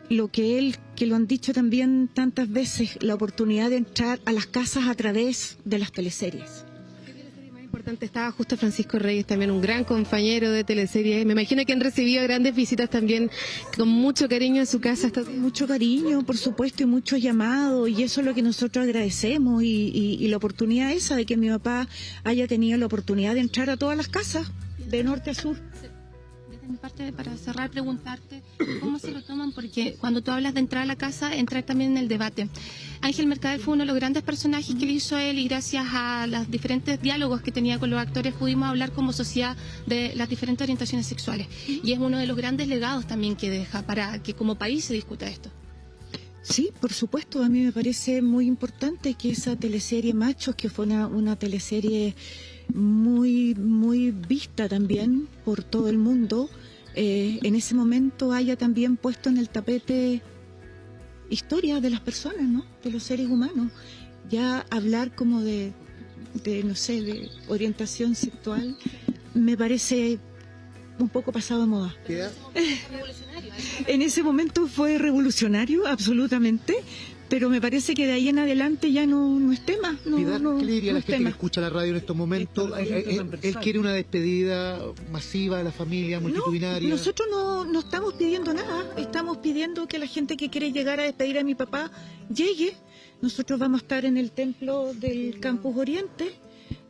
que lo han dicho también tantas veces, la oportunidad de entrar a las casas a través de las teleseries. Importante, estaba justo Francisco Reyes, también un gran compañero de teleseries. Me imagino que han recibido grandes visitas también con mucho cariño en su casa. Mucho cariño, por supuesto, y muchos llamados, y eso es lo que nosotros agradecemos, y la oportunidad esa de que mi papá haya tenido la oportunidad de entrar a todas las casas, de norte a sur. Desde mi parte, para cerrar, preguntarte cómo se lo toman, porque cuando tú hablas de entrar a la casa, entrar también en el debate. Ángel Mercader fue uno de los grandes personajes que le hizo él, y gracias a los diferentes diálogos que tenía con los actores pudimos hablar como sociedad de las diferentes orientaciones sexuales. Y es uno de los grandes legados también que deja para que como país se discuta esto. Sí, por supuesto, a mí me parece muy importante que esa teleserie Machos, que fue una teleserie muy, muy vista también por todo el mundo, en ese momento haya también puesto en el tapete historia de las personas, ¿no? De los seres humanos. Ya hablar como de no sé, de orientación sexual, me parece un poco pasado de moda. En ese momento fue revolucionario, absolutamente, pero me parece que de ahí en adelante ya no es tema. ¿Qué le diría a la gente que escucha la radio en estos momentos? Él quiere una despedida masiva de la familia, multitudinaria. Nosotros no estamos pidiendo nada, estamos pidiendo que la gente que quiere llegar a despedir a mi papá llegue. Nosotros vamos a estar en el templo del Campus Oriente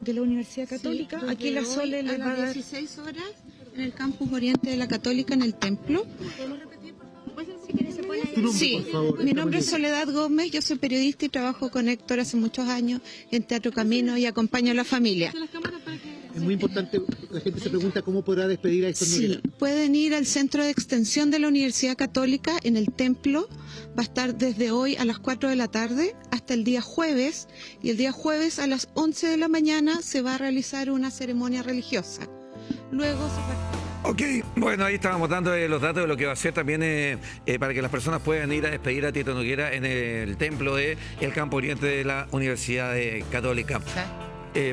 de la Universidad Católica. Aquí la Sole les va a dar 16 horas en el Campus Oriente de la Católica, en el templo. Sí, mi nombre es Soledad Gómez, yo soy periodista y trabajo con Héctor hace muchos años en Teatro Camino y acompaño a la familia. Es muy importante, la gente se pregunta cómo podrá despedir a Héctor Noguera. Sí, pueden ir al Centro de Extensión de la Universidad Católica en el templo, va a estar desde hoy a las 4 de la tarde hasta el día jueves, y el día jueves a las 11 de la mañana se va a realizar una ceremonia religiosa luego se partió. Ok, bueno, ahí estábamos dando los datos de lo que va a ser también para que las personas puedan ir a despedir a Tito Noguera en el templo de el Campo Oriente de la Universidad Católica.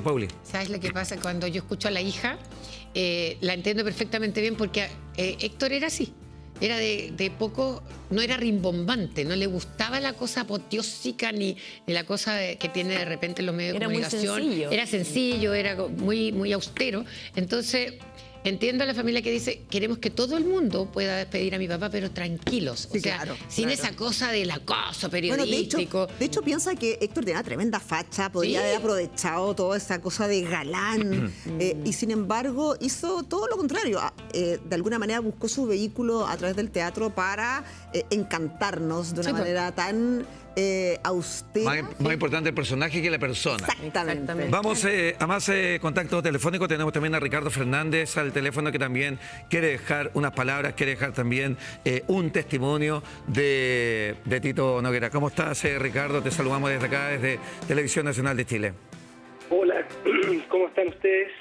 Pauli. ¿Sabes lo que pasa? Cuando yo escucho a la hija, la entiendo perfectamente bien porque Héctor era así. Era de poco, no era rimbombante, no le gustaba la cosa apoteósica ni la cosa que tiene de repente los medios de comunicación. Era sencillo, era muy, muy austero. Entonces, entiendo a la familia que dice, queremos que todo el mundo pueda despedir a mi papá, pero tranquilos. Sí, o sea, claro, sin claro. esa cosa del acoso periodístico. Bueno, de hecho piensa que Héctor tenía tremenda facha, podría haber aprovechado toda esa cosa de galán, y sin embargo hizo todo lo contrario. De alguna manera buscó su vehículo a través del teatro para encantarnos de una manera tan austera. Más importante el personaje que la persona. Exactamente. Vamos a más contacto telefónico. Tenemos también a Ricardo Fernández al teléfono, que también quiere dejar unas palabras, quiere dejar también un testimonio de Tito Noguera. ¿Cómo estás, Ricardo? Te saludamos desde acá, desde Televisión Nacional de Chile. Hola, ¿cómo están ustedes?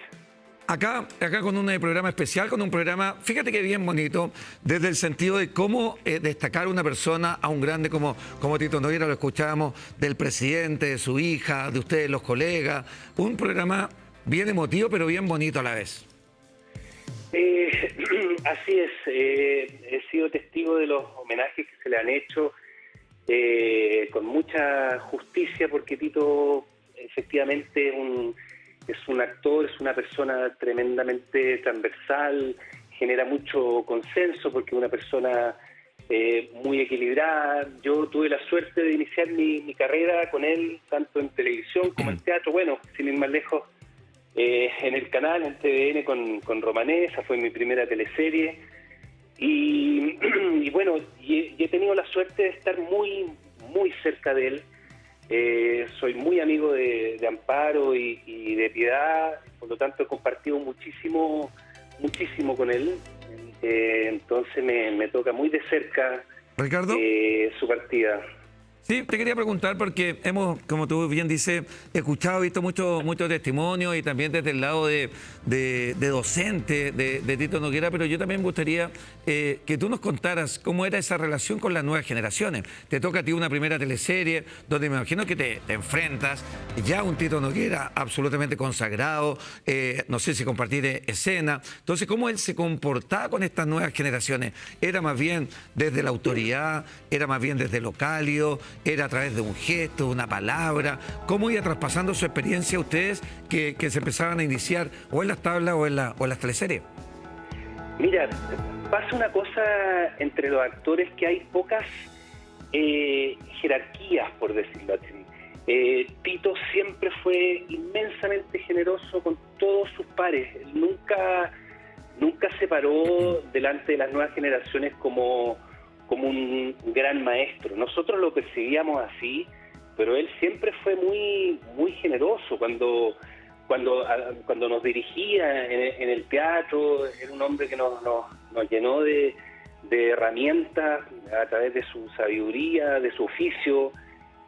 Acá con un programa especial, con un programa, fíjate que bien bonito, desde el sentido de cómo destacar a una persona, a un grande como Tito Noguera, lo escuchábamos, del presidente, de su hija, de ustedes, los colegas. Un programa bien emotivo, pero bien bonito a la vez. Así es, he sido testigo de los homenajes que se le han hecho con mucha justicia, porque Tito efectivamente es un actor, es una persona tremendamente transversal, genera mucho consenso porque es una persona muy equilibrada. Yo tuve la suerte de iniciar mi carrera con él, tanto en televisión como en teatro, bueno, sin ir más lejos, en el canal, en TVN con Romanesa, fue mi primera teleserie. Y bueno, y he tenido la suerte de estar muy, muy cerca de él. Soy muy amigo de Amparo y de Piedad, por lo tanto he compartido muchísimo con él, entonces me toca muy de cerca, Ricardo, su partida. Sí, te quería preguntar porque hemos, como tú bien dices, escuchado, visto mucho testimonio y también desde el lado de docente de Tito Noguera, pero yo también me gustaría que tú nos contaras cómo era esa relación con las nuevas generaciones. Te toca a ti una primera teleserie donde me imagino que te enfrentas ya a un Tito Noguera absolutamente consagrado, no sé si compartir escena. Entonces, ¿cómo él se comportaba con estas nuevas generaciones? ¿Era más bien desde la autoridad? ¿Era más bien desde lo cálido? ¿Era a través de un gesto, una palabra? ¿Cómo iba traspasando su experiencia a ustedes que se empezaban a iniciar o en las tablas o en las teleseries? Mira, pasa una cosa entre los actores, que hay pocas jerarquías, por decirlo así. Tito siempre fue inmensamente generoso con todos sus pares. Nunca se paró delante de las nuevas generaciones como un gran maestro. Nosotros lo percibíamos así, pero él siempre fue muy, muy generoso cuando nos dirigía en el teatro. Era un hombre que nos llenó de herramientas a través de su sabiduría, de su oficio.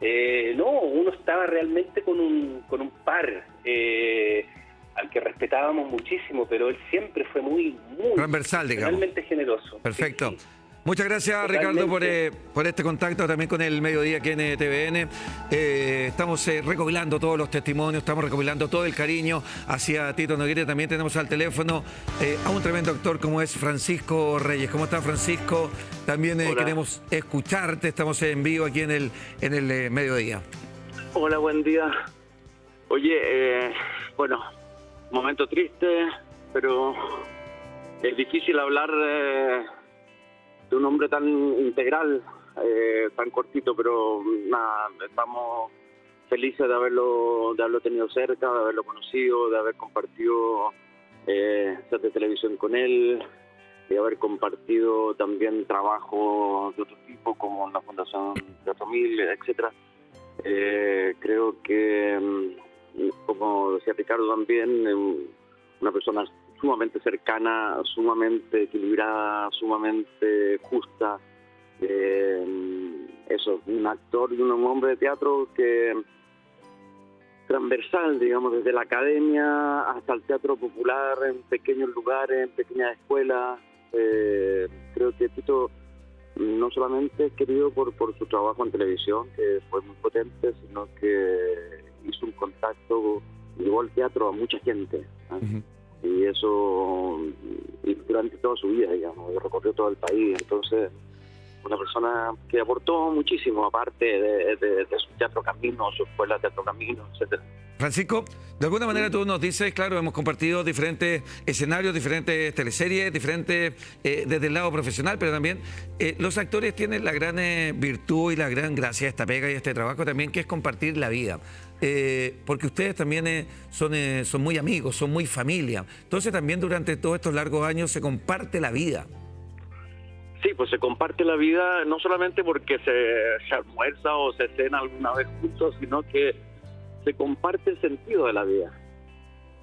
Uno estaba realmente con un par al que respetábamos muchísimo, pero él siempre fue muy transversal, digamos, realmente generoso. Perfecto. Sí. Muchas gracias, Ricardo, por este contacto también con el Mediodía aquí en TVN. Estamos recopilando todos los testimonios, estamos recopilando todo el cariño hacia Tito Noguera. También tenemos al teléfono a un tremendo actor como es Francisco Reyes. ¿Cómo está, Francisco? También queremos escucharte, estamos en vivo aquí en el Mediodía. Hola, buen día. Oye, bueno, momento triste, pero es difícil hablar de un hombre tan integral, tan cortito, pero nada, estamos felices de haberlo tenido cerca, de haberlo conocido, de haber compartido set de televisión con él, de haber compartido también trabajo de otro tipo, como la Fundación Teatro 1000, etcétera. Creo que, como decía Ricardo también, una persona sumamente cercana, sumamente equilibrada, sumamente justa. Eso, un actor y un hombre de teatro que transversal, digamos, desde la academia hasta el teatro popular, en pequeños lugares, en pequeñas escuelas. Creo que Tito no solamente es querido por su trabajo en televisión, que fue muy potente, sino que hizo un contacto, llevó al teatro a mucha gente, ¿eh? Y eso y durante toda su vida, digamos, recorrió todo el país. Entonces, una persona que aportó muchísimo, aparte de su teatro camino, su escuela de teatro camino, etcétera. Francisco, de alguna manera tú nos dices, claro, hemos compartido diferentes escenarios, diferentes teleseries, diferentes desde el lado profesional, pero también los actores tienen la gran virtud y la gran gracia de esta pega y este trabajo también, que es compartir la vida. Porque ustedes también son muy amigos, son muy familia. Entonces también durante todos estos largos años se comparte la vida. Sí, pues se comparte la vida no solamente porque se almuerza o se cena alguna vez juntos, sino que se comparte el sentido de la vida.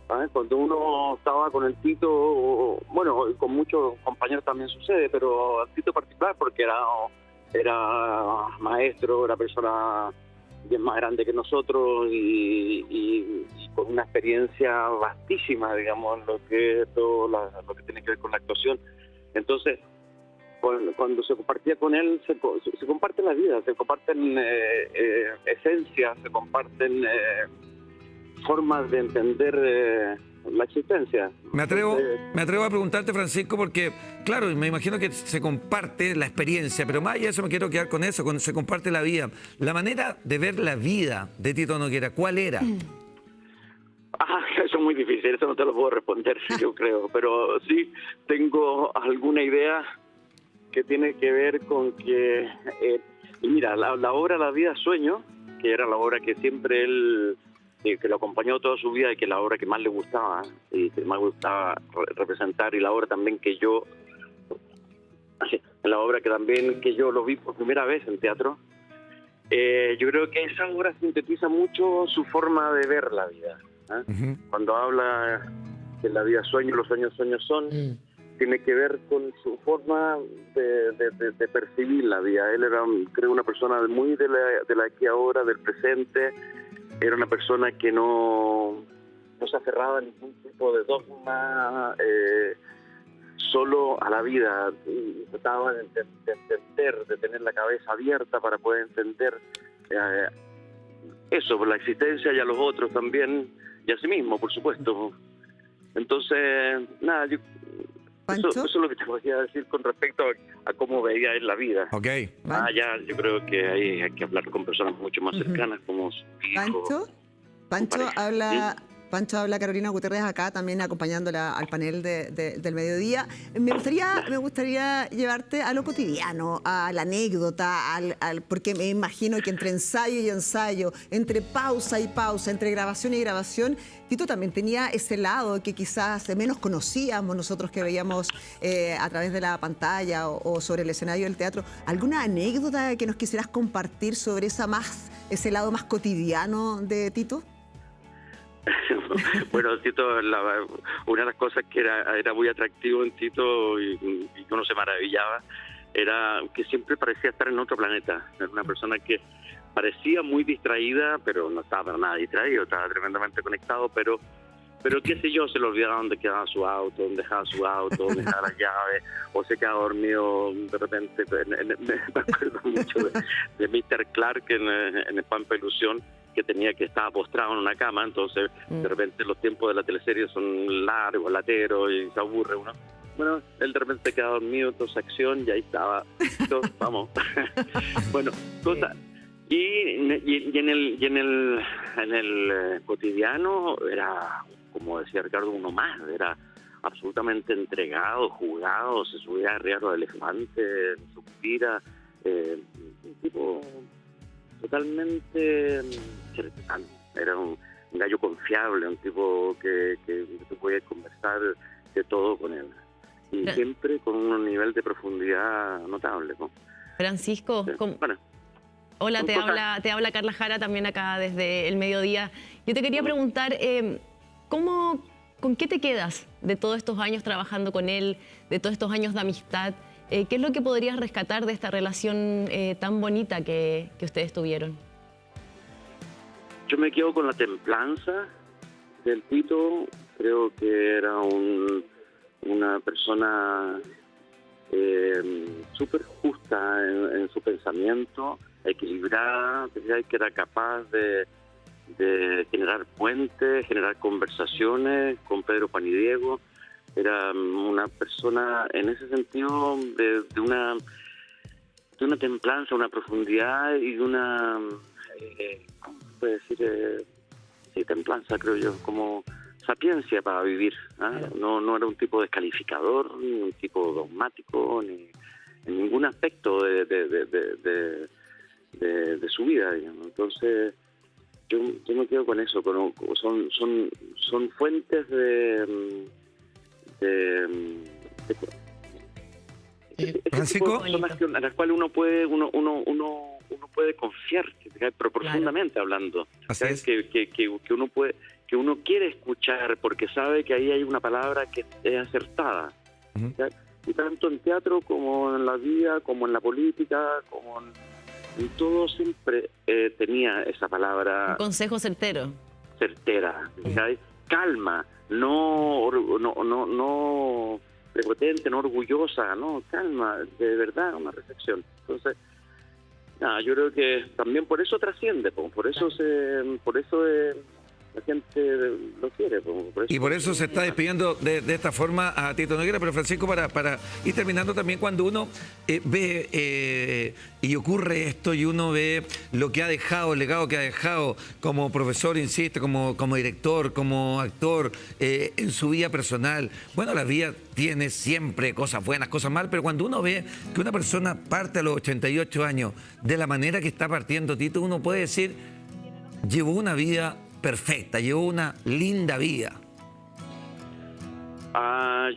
¿Sabes? Cuando uno estaba con el Tito, bueno, con muchos compañeros también sucede, pero el Tito en particular porque era maestro, era persona bien más grande que nosotros y con una experiencia vastísima, digamos, en lo que lo que tiene que ver con la actuación. Entonces, cuando se compartía con él, se comparte la vida, se comparten esencias, se comparten formas de entender la existencia. Me atrevo a preguntarte, Francisco, porque, claro, me imagino que se comparte la experiencia, pero más allá de eso me quiero quedar con eso, cuando se comparte la vida. La manera de ver la vida de Tito Noguera, ¿cuál era? Eso es muy difícil, eso no te lo puedo responder, yo creo, pero sí tengo alguna idea que tiene que ver con que, mira, la obra La vida sueño, que era la obra que siempre él, que lo acompañó toda su vida y que la obra que más le gustaba y que más gustaba representar, y la obra también que yo lo vi por primera vez en teatro, yo creo que esa obra sintetiza mucho su forma de ver la vida, ¿eh? Cuando habla de la vida sueño, los sueños son, tiene que ver con su forma de percibir la vida. Él era, creo, una persona muy de la aquí ahora, del presente. Era una persona que no se aferraba a ningún tipo de dogma, solo a la vida. Y trataba de entender, de tener la cabeza abierta para poder entender eso, por la existencia y a los otros también, y a sí mismo, por supuesto. Entonces, nada, eso es lo que te podría decir con respecto a cómo veía él la vida. Ok. Ya yo creo que hay que hablar con personas mucho más cercanas, como su hijo. Pancho habla Carolina Gutiérrez acá, también acompañándola al panel del mediodía. Me gustaría llevarte a lo cotidiano, a la anécdota, porque me imagino que entre ensayo y ensayo, entre pausa y pausa, entre grabación y grabación, Tito también tenía ese lado que quizás menos conocíamos nosotros, que veíamos a través de la pantalla o sobre el escenario del teatro. ¿Alguna anécdota que nos quisieras compartir sobre ese lado más cotidiano de Tito? Bueno, Tito, una de las cosas que era muy atractivo en Tito y uno se maravillaba, era que siempre parecía estar en otro planeta. Era una persona que parecía muy distraída, pero no estaba para nada distraído, estaba tremendamente conectado, pero qué sé yo, se le olvidaba dónde quedaba su auto, dónde dejaba su auto, dónde dejaba las llaves, o se quedaba dormido de repente. Me acuerdo mucho de Mr. Clark en Pampa Ilusión, que estaba postrado en una cama, entonces de repente los tiempos de la teleserie son largos, lateros, y se aburre uno. Bueno, él de repente queda dormido, entonces acción, y ahí estaba, vamos. Bueno, cosas. Y en el cotidiano era, como decía Ricardo, uno más, era absolutamente entregado, jugado, se subía arriba a los elefantes, suspira, un tipo totalmente cercano. Era un gallo confiable, un tipo que tú podías conversar de todo con él. Y siempre con un nivel de profundidad notable, ¿no? Francisco, bueno, hola, te habla Carla Jara también acá desde el mediodía. Yo te quería preguntar, ¿con qué te quedas de todos estos años trabajando con él, de todos estos años de amistad? ¿Qué es lo que podrías rescatar de esta relación tan bonita que ustedes tuvieron? Yo me quedo con la templanza del Tito. Creo que era una persona súper justa en su pensamiento, equilibrada, que era capaz de generar puentes, generar conversaciones con Pedro, Juan y Diego. Era una persona en ese sentido de una templanza, una profundidad y de una, ¿cómo se puede decir? Sí, templanza, creo yo, como sapiencia para vivir. No era un tipo descalificador, ni un tipo dogmático, ni en ningún aspecto de su vida, digamos. Entonces, yo me quedo con eso. Son fuentes Francisco, a las cuales uno puede confiar, pero profundamente hablando. ¿Sabes? Que uno quiere escuchar porque sabe que ahí hay una palabra que es acertada. Y tanto en teatro como en la vida, como en la política, como en todo, siempre tenía esa palabra. Un consejo certero. Certera. ¿Sabes? Calma, no prepotente, no orgullosa, no, calma, de verdad, una reflexión. Entonces, yo creo que también por eso trasciende, por eso la gente lo quiere. Y por eso se está despidiendo de esta forma a Tito Noguera. Pero Francisco, para ir terminando también, cuando uno ve y ocurre esto y uno ve lo que ha dejado, el legado que ha dejado como profesor, insisto, como director, como actor, en su vida personal. Bueno, la vida tiene siempre cosas buenas, cosas malas, pero cuando uno ve que una persona parte a los 88 años de la manera que está partiendo Tito, uno puede decir, llevó una vida perfecta, llevó una linda vida.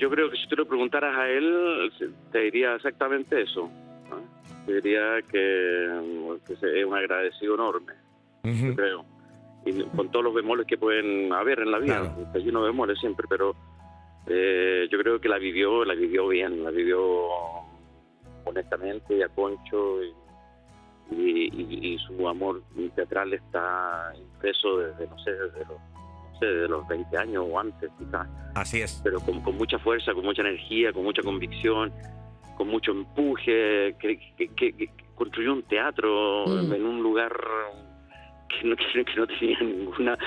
Yo creo que si tú le preguntaras a él, te diría exactamente eso. Te diría que es un agradecido enorme, yo creo. Y con todos los bemoles que pueden haber en la vida, hay unos bemoles siempre, pero yo creo que la vivió bien, la vivió honestamente y a concho, y su amor teatral está impreso desde los 20 años o antes, quizás. Así es. Pero con mucha fuerza, con mucha energía, con mucha convicción, con mucho empuje, que construyó un teatro en un lugar que no tenía ninguna...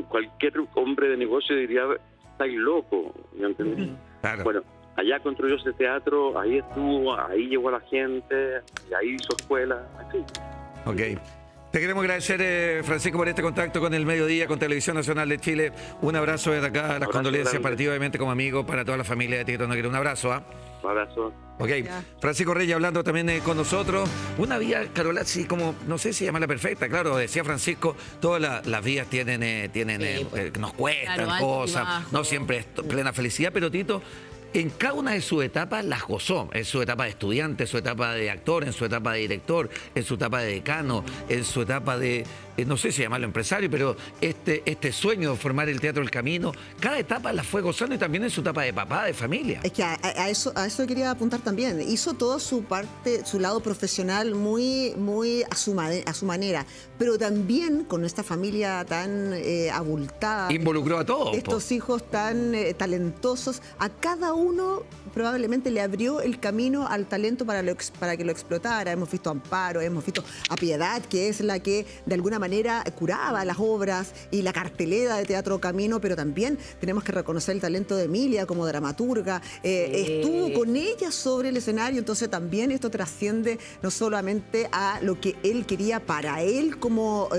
Cualquier hombre de negocio diría, estáis loco, ¿me entendés? Claro. Bueno, allá construyó ese teatro, ahí estuvo, ahí llegó a la gente, y ahí hizo escuela, así. Ok. Te queremos agradecer, Francisco, por este contacto con el Mediodía, con Televisión Nacional de Chile. Un abrazo desde acá, las condolencias para ti, obviamente, como amigo, para toda la familia de Tito Noguera. Un abrazo, Un abrazo. Ok, Francisco Reyes hablando también con nosotros. Una vida, Carola, así como, no sé si llamarla perfecta, claro, decía Francisco, todas las vidas tienen nos cuestan cosas, no siempre es plena felicidad, pero Tito, en cada una de sus etapas las gozó. En su etapa de estudiante, en su etapa de actor, en su etapa de director, en su etapa de decano, en su etapa de, no sé si llamarlo empresario, pero este sueño de formar el Teatro El Camino, cada etapa la fue gozando, y también en su etapa de papá, de familia. Es que a eso quería apuntar también. Hizo toda su parte, su lado profesional muy a su manera, pero también con esta familia tan abultada. Involucró a todos. Estos hijos tan talentosos, a cada uno probablemente le abrió el camino al talento para que lo explotara. Hemos visto a Amparo, hemos visto a Piedad, que es la que de alguna manera curaba las obras y la cartelera de Teatro Camino, pero también tenemos que reconocer el talento de Emilia como dramaturga. Estuvo con ella sobre el escenario, entonces también esto trasciende no solamente a lo que él quería para él como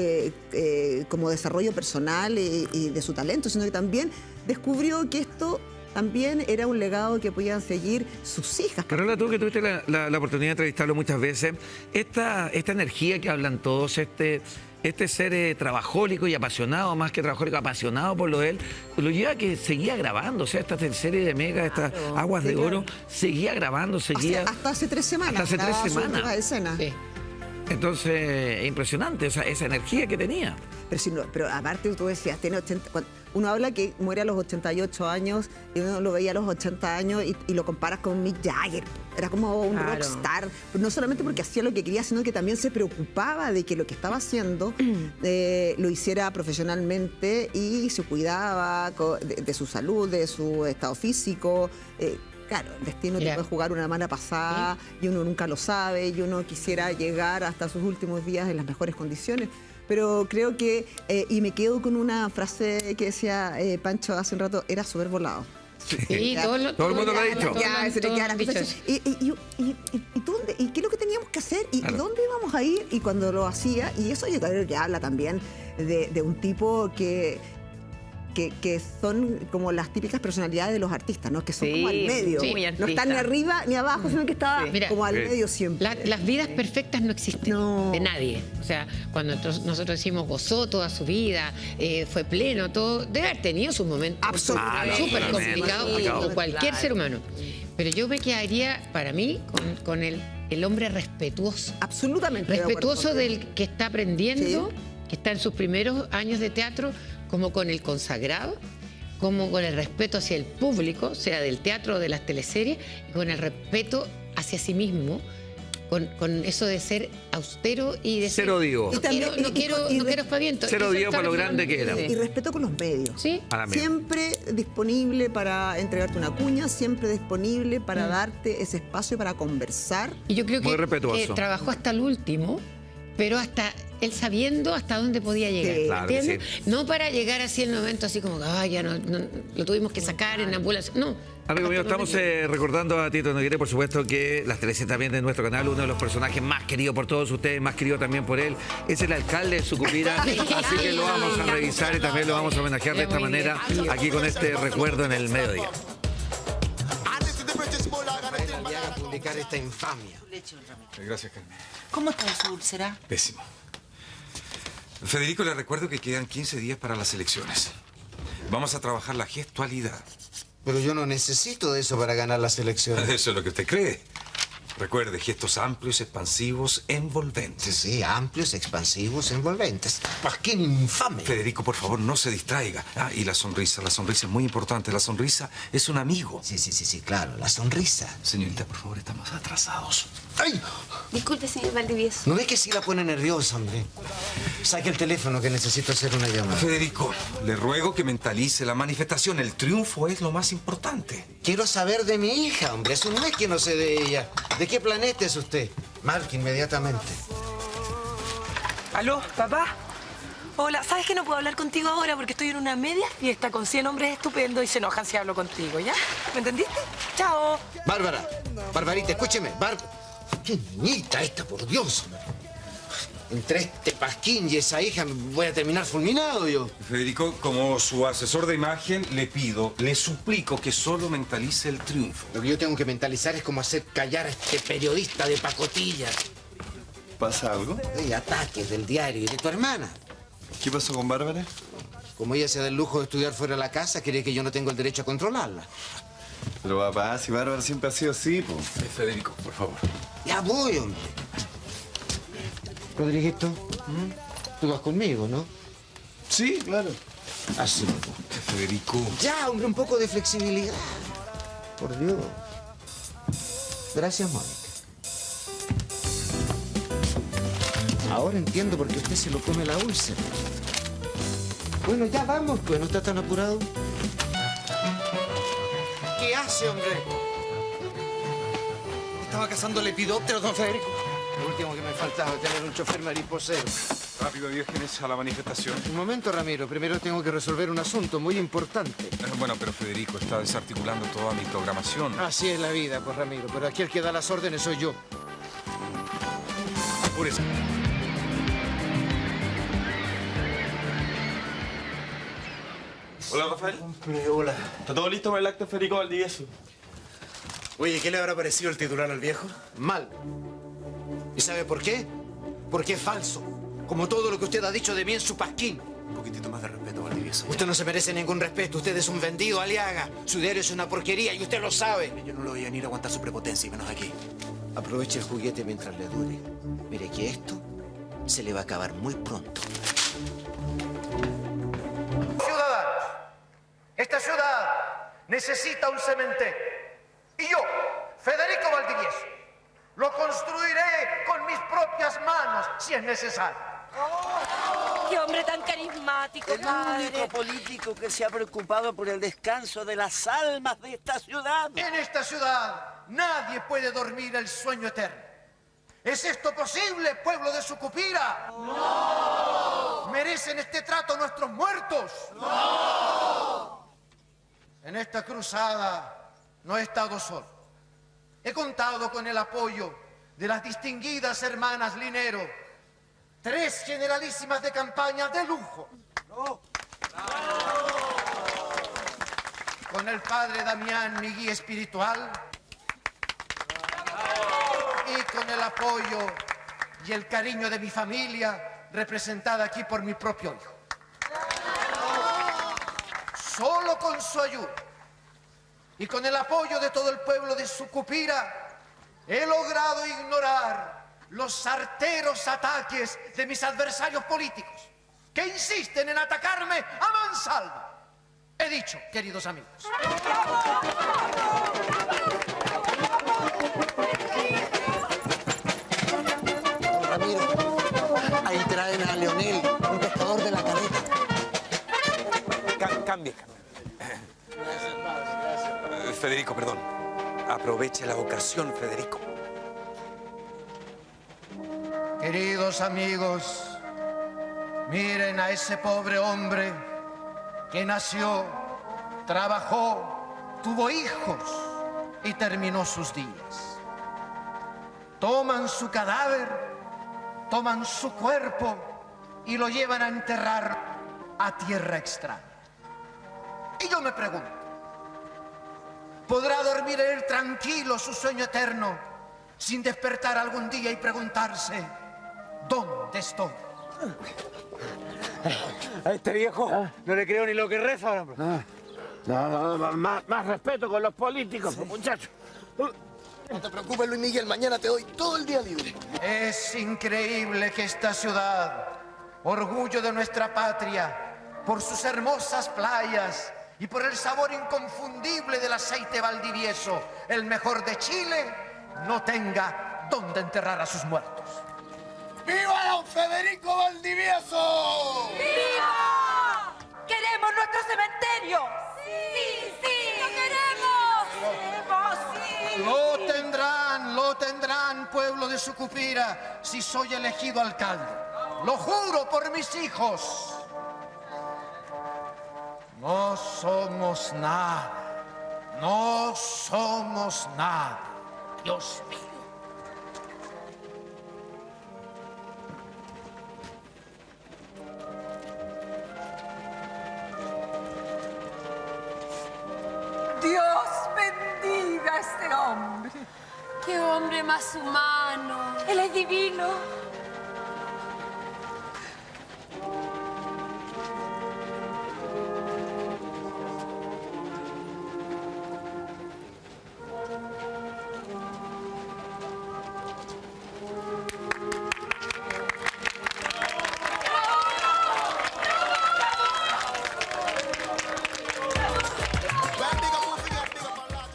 desarrollo personal y de su talento, sino que también descubrió que esto también era un legado que podían seguir sus hijas. Carola, tú que tuviste la oportunidad de entrevistarlo muchas veces, esta energía que hablan todos, este ser trabajólico y apasionado, más que trabajólico, apasionado por lo de él, lo lleva a que seguía grabando. O sea, esta serie de Mega, estas Aguas de Oro, seguía grabando, seguía... Hasta hace 3 semanas. Hasta hace 3 semanas. Escena. Sí. Entonces, impresionante esa energía que tenía. Pero aparte, tú decías, tiene 80... Uno habla que muere a los 88 años y uno lo veía a los 80 años y lo comparas con Mick Jagger. Era como un rockstar, no solamente porque hacía lo que quería, sino que también se preocupaba de que lo que estaba haciendo lo hiciera profesionalmente y se cuidaba de su salud, de su estado físico. Claro, el destino te puede jugar una mala pasada y uno nunca lo sabe y uno quisiera llegar hasta sus últimos días en las mejores condiciones. Pero creo que, y me quedo con una frase que decía Pancho hace un rato, era súper volado. Sí, todo el mundo lo ha dicho. Ya, se le queda la cosa. ¿Y qué es lo que teníamos que hacer? ¿Y dónde íbamos a ir? Y cuando lo hacía, y eso yo creo que habla también de un tipo que son como las típicas personalidades de los artistas, ¿no? Que son como al medio. No están ni arriba ni abajo, sino que está como al medio siempre. Las vidas perfectas no existen de nadie. O sea, cuando nosotros decimos gozó toda su vida, fue pleno, todo, debe haber tenido sus momentos súper complicados como cualquier ser humano. Pero yo me quedaría, para mí, con el hombre respetuoso. Absolutamente. Respetuoso del que está aprendiendo, que está en sus primeros años de teatro, como con el consagrado, como con el respeto hacia el público, sea del teatro o de las teleseries, y con el respeto hacia sí mismo, con eso de ser austero y de Cero digo. No quiero espaviento. Cero digo para lo grande que era. Y respeto con los medios. ¿Sí? Siempre disponible para entregarte una cuña, siempre disponible para darte ese espacio para conversar. Y yo creo que trabajó hasta el último, pero hasta él sabiendo hasta dónde podía llegar, ¿entiendes? No para llegar así en el momento así como que ya no, lo tuvimos que sacar en ambulancia, no. Amigo mío, estamos recordando a Tito Noguera, por supuesto que las teleseries también de nuestro canal, uno de los personajes más queridos por todos ustedes, más querido también por él, es el alcalde de Sucupira, así que lo vamos a revisar y también lo vamos a homenajear de esta manera, aquí con este recuerdo en el mediodía. Publicar esta infamia. Gracias, Carmen. ¿Cómo está su úlcera? Pésimo. Federico, le recuerdo que quedan 15 días para las elecciones. Vamos a trabajar la gestualidad. Pero yo no necesito de eso para ganar las elecciones. Eso es lo que usted cree. Recuerde, gestos amplios, expansivos, envolventes. Sí, amplios, expansivos, envolventes. ¡Pasquín infame! Federico, por favor, no se distraiga. Y la sonrisa es muy importante. La sonrisa es un amigo. Sí, claro, la sonrisa. Señorita, por favor, estamos atrasados. ¡Ay! Disculpe, señor Valdivieso. ¿No ve que sí la pone nerviosa, hombre? Saque el teléfono que necesito hacer una llamada. Federico, le ruego que mentalice la manifestación. El triunfo es lo más importante. Quiero saber de mi hija, hombre. Es un mes que no sé de ella. ¿De qué planeta es usted? Marque inmediatamente. ¿Aló, papá? Hola, ¿sabes que no puedo hablar contigo ahora porque estoy en una media fiesta con 100 hombres estupendos y se enojan si hablo contigo, ¿ya? ¿Me entendiste? ¡Chao! Bárbara, Barbarita, escúcheme. ¡Qué niñita esta, por Dios! Entre este Pasquín y esa hija voy a terminar fulminado yo. Federico, como su asesor de imagen, le suplico que solo mentalice el triunfo. Lo que yo tengo que mentalizar es cómo hacer callar a este periodista de pacotilla. ¿Pasa algo? Hay ataques del diario y de tu hermana. ¿Qué pasó con Bárbara? Como ella se da el lujo de estudiar fuera de la casa, cree que yo no tengo el derecho a controlarla. Pero papá, si Bárbara siempre ha sido así, pues. Federico, por favor. Ya voy, hombre. Rodriguito, tú vas conmigo, ¿no? Sí, claro. Así. Federico. Ya, hombre, un poco de flexibilidad. Por Dios. Gracias, Mónica. Ahora entiendo por qué usted se lo come la úlcera. Bueno, ya vamos, pues, no está tan apurado. ¿Qué hace, hombre? Estaba cazando lepidópteros, don Federico. Lo último que me faltaba, tener un chofer mariposero. Rápido, Diógenes, a la manifestación. Un momento, Ramiro. Primero tengo que resolver un asunto muy importante. Bueno, pero Federico está desarticulando toda mi programación. Así es la vida, pues, Ramiro. Pero aquí el que da las órdenes soy yo. Apúrese. Hola, Rafael. Hola. ¿Está todo listo para el acto de Federico Valdivieso? Oye, ¿qué le habrá parecido el titular al viejo? Mal. ¿Y sabe por qué? Porque es falso. Como todo lo que usted ha dicho de mí en su Pasquín. Un poquitito más de respeto, Valdivieso. Usted no se merece ningún respeto. Usted es un vendido, Aliaga. Su diario es una porquería y usted lo sabe. Yo no lo voy a ni a aguantar su prepotencia, y menos aquí. Aproveche el juguete mientras le dure. Mire que esto se le va a acabar muy pronto. Ciudadanos, esta ciudad necesita un cementerio. Y yo, Federico Valdivieso. Lo construiré con mis propias manos, si es necesario. ¡Qué hombre tan carismático, El padre! único político que se ha preocupado por el descanso de las almas de esta ciudad. En esta ciudad nadie puede dormir el sueño eterno. ¿Es esto posible, pueblo de Sucupira? ¡No! ¿Merecen este trato nuestros muertos? ¡No! En esta cruzada no he estado solo. He contado con el apoyo de las distinguidas hermanas Linero, 3 generalísimas de campaña de lujo. ¡No! Con el padre Damián, mi guía espiritual, y con el apoyo y el cariño de mi familia, representada aquí por mi propio hijo. Solo con su ayuda y con el apoyo de todo el pueblo de Sucupira, he logrado ignorar los arteros ataques de mis adversarios políticos, que insisten en atacarme a mansalva. He dicho, queridos amigos. Ramiro, ahí traen a Leonel, un pescador de la caleta. Cambie. Federico, perdón. Aproveche la ocasión, Federico. Queridos amigos, miren a ese pobre hombre que nació, trabajó, tuvo hijos y terminó sus días. Toman su cadáver, toman su cuerpo y lo llevan a enterrar a tierra extraña. Y yo me pregunto, ¿podrá dormir él tranquilo su sueño eterno sin despertar algún día y preguntarse, ¿dónde estoy? A este viejo no le creo ni lo que reza, hombre. Más respeto con los políticos, muchachos. No te preocupes, Luis Miguel, mañana te doy todo el día libre. Es increíble que esta ciudad, orgullo de nuestra patria, por sus hermosas playas y por el sabor inconfundible del aceite valdivieso, el mejor de Chile, no tenga dónde enterrar a sus muertos. ¡Viva don Federico Valdivieso! ¡Viva! ¡Queremos nuestro cementerio! ¡Sí, sí! ¡Lo queremos! Lo tendrán, pueblo de Sucupira, si soy elegido alcalde. Lo juro por mis hijos. No somos nada. No somos nada. Dios mío. Dios bendiga a este hombre. ¡Qué hombre más humano! Él es divino.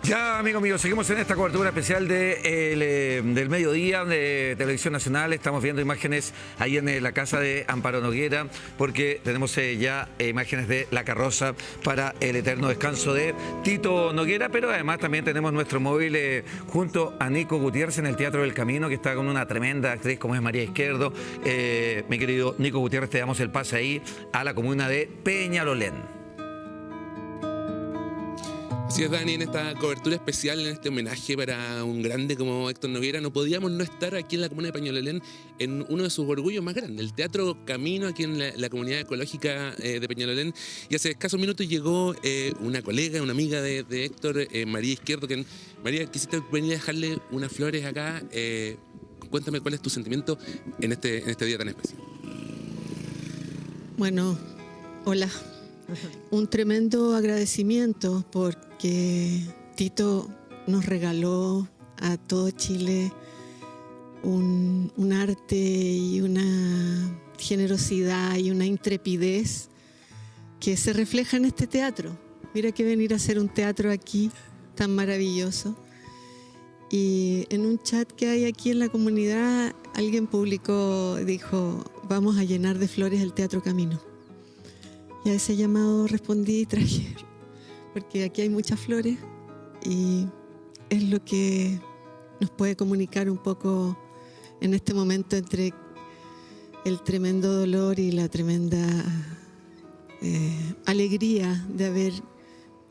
Ya, amigos míos, seguimos en esta cobertura especial del mediodía de Televisión Nacional. Estamos viendo imágenes ahí en la casa de Amparo Noguera, porque tenemos ya imágenes de la carroza para el eterno descanso de Tito Noguera, pero además también tenemos nuestro móvil junto a Nico Gutiérrez en el Teatro del Camino, que está con una tremenda actriz como es María Izquierdo. Mi querido Nico Gutiérrez, te damos el pase ahí a la comuna de Peñalolén. Así es, Dani, en esta cobertura especial, en este homenaje para un grande como Héctor Noguera, no podíamos no estar aquí en la comuna de Peñalolén en uno de sus orgullos más grandes, el Teatro Camino, aquí en la comunidad ecológica de Peñalolén. Y hace escasos minutos llegó una colega, una amiga de Héctor, María Izquierdo, que María, quisiste venir a dejarle unas flores acá. Cuéntame cuál es tu sentimiento en este día tan especial. Bueno, hola. Un tremendo agradecimiento porque Tito nos regaló a todo Chile un arte y una generosidad y una intrepidez que se refleja en este teatro. Mira que venir a hacer un teatro aquí tan maravilloso. Y en un chat que hay aquí en la comunidad, alguien dijo, vamos a llenar de flores el Teatro Camino. Y a ese llamado respondí y traje, porque aquí hay muchas flores y es lo que nos puede comunicar un poco en este momento entre el tremendo dolor y la tremenda alegría de haber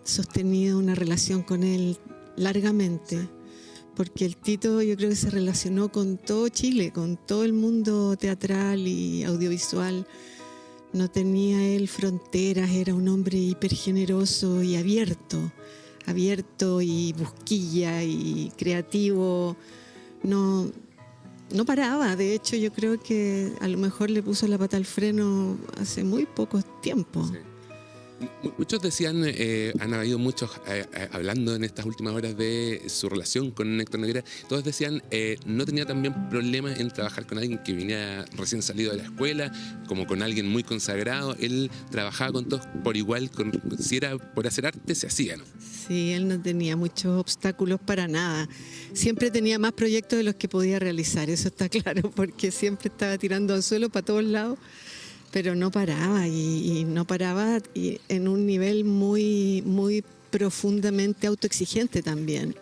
sostenido una relación con él largamente. Porque el Tito yo creo que se relacionó con todo Chile, con todo el mundo teatral y audiovisual. No tenía él fronteras, era un hombre hipergeneroso y abierto y busquilla y creativo. No paraba, de hecho yo creo que a lo mejor le puso la pata al freno hace muy poco tiempo. Sí. Muchos decían, han habido muchos hablando en estas últimas horas de su relación con Héctor Noguera, todos decían no tenía también problemas en trabajar con alguien que venía recién salido de la escuela, como con alguien muy consagrado. Él trabajaba con todos por igual, si era por hacer arte se hacía, ¿no? Sí, él no tenía muchos obstáculos para nada. Siempre tenía más proyectos de los que podía realizar, eso está claro, porque siempre estaba tirando al suelo para todos lados. Pero no paraba y no paraba y en un nivel muy, muy profundamente autoexigente también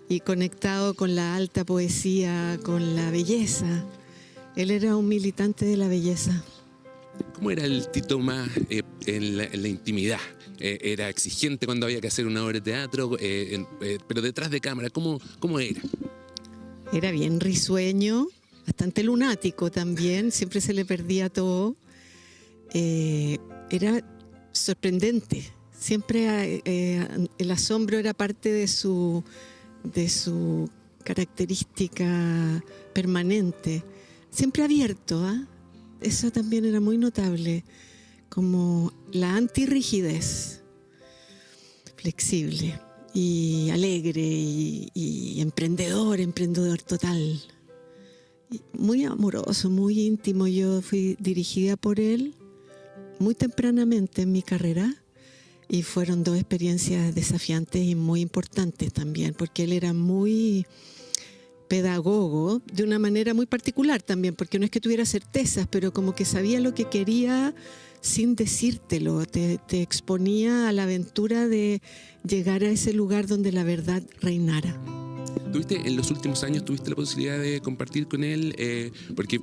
y conectado con la alta poesía, con la belleza. Él era un militante de la belleza. ¿Cómo era el Tito más en la intimidad? ¿Era exigente cuando había que hacer una obra de teatro? Pero detrás de cámara, ¿cómo era? Era bien risueño, bastante lunático también, siempre se le perdía todo. Era sorprendente, siempre el asombro era parte de su característica permanente, siempre abierto, ¿eh? Eso también era muy notable, como la antirrigidez, flexible y alegre y emprendedor total, muy amoroso, muy íntimo. Yo fui dirigida por él muy tempranamente en mi carrera y fueron 2 experiencias desafiantes y muy importantes también, porque él era muy pedagogo de una manera muy particular también, porque no es que tuviera certezas, pero como que sabía lo que quería sin decírtelo, te exponía a la aventura de llegar a ese lugar donde la verdad reinara. En los últimos años tuviste la posibilidad de compartir con él, porque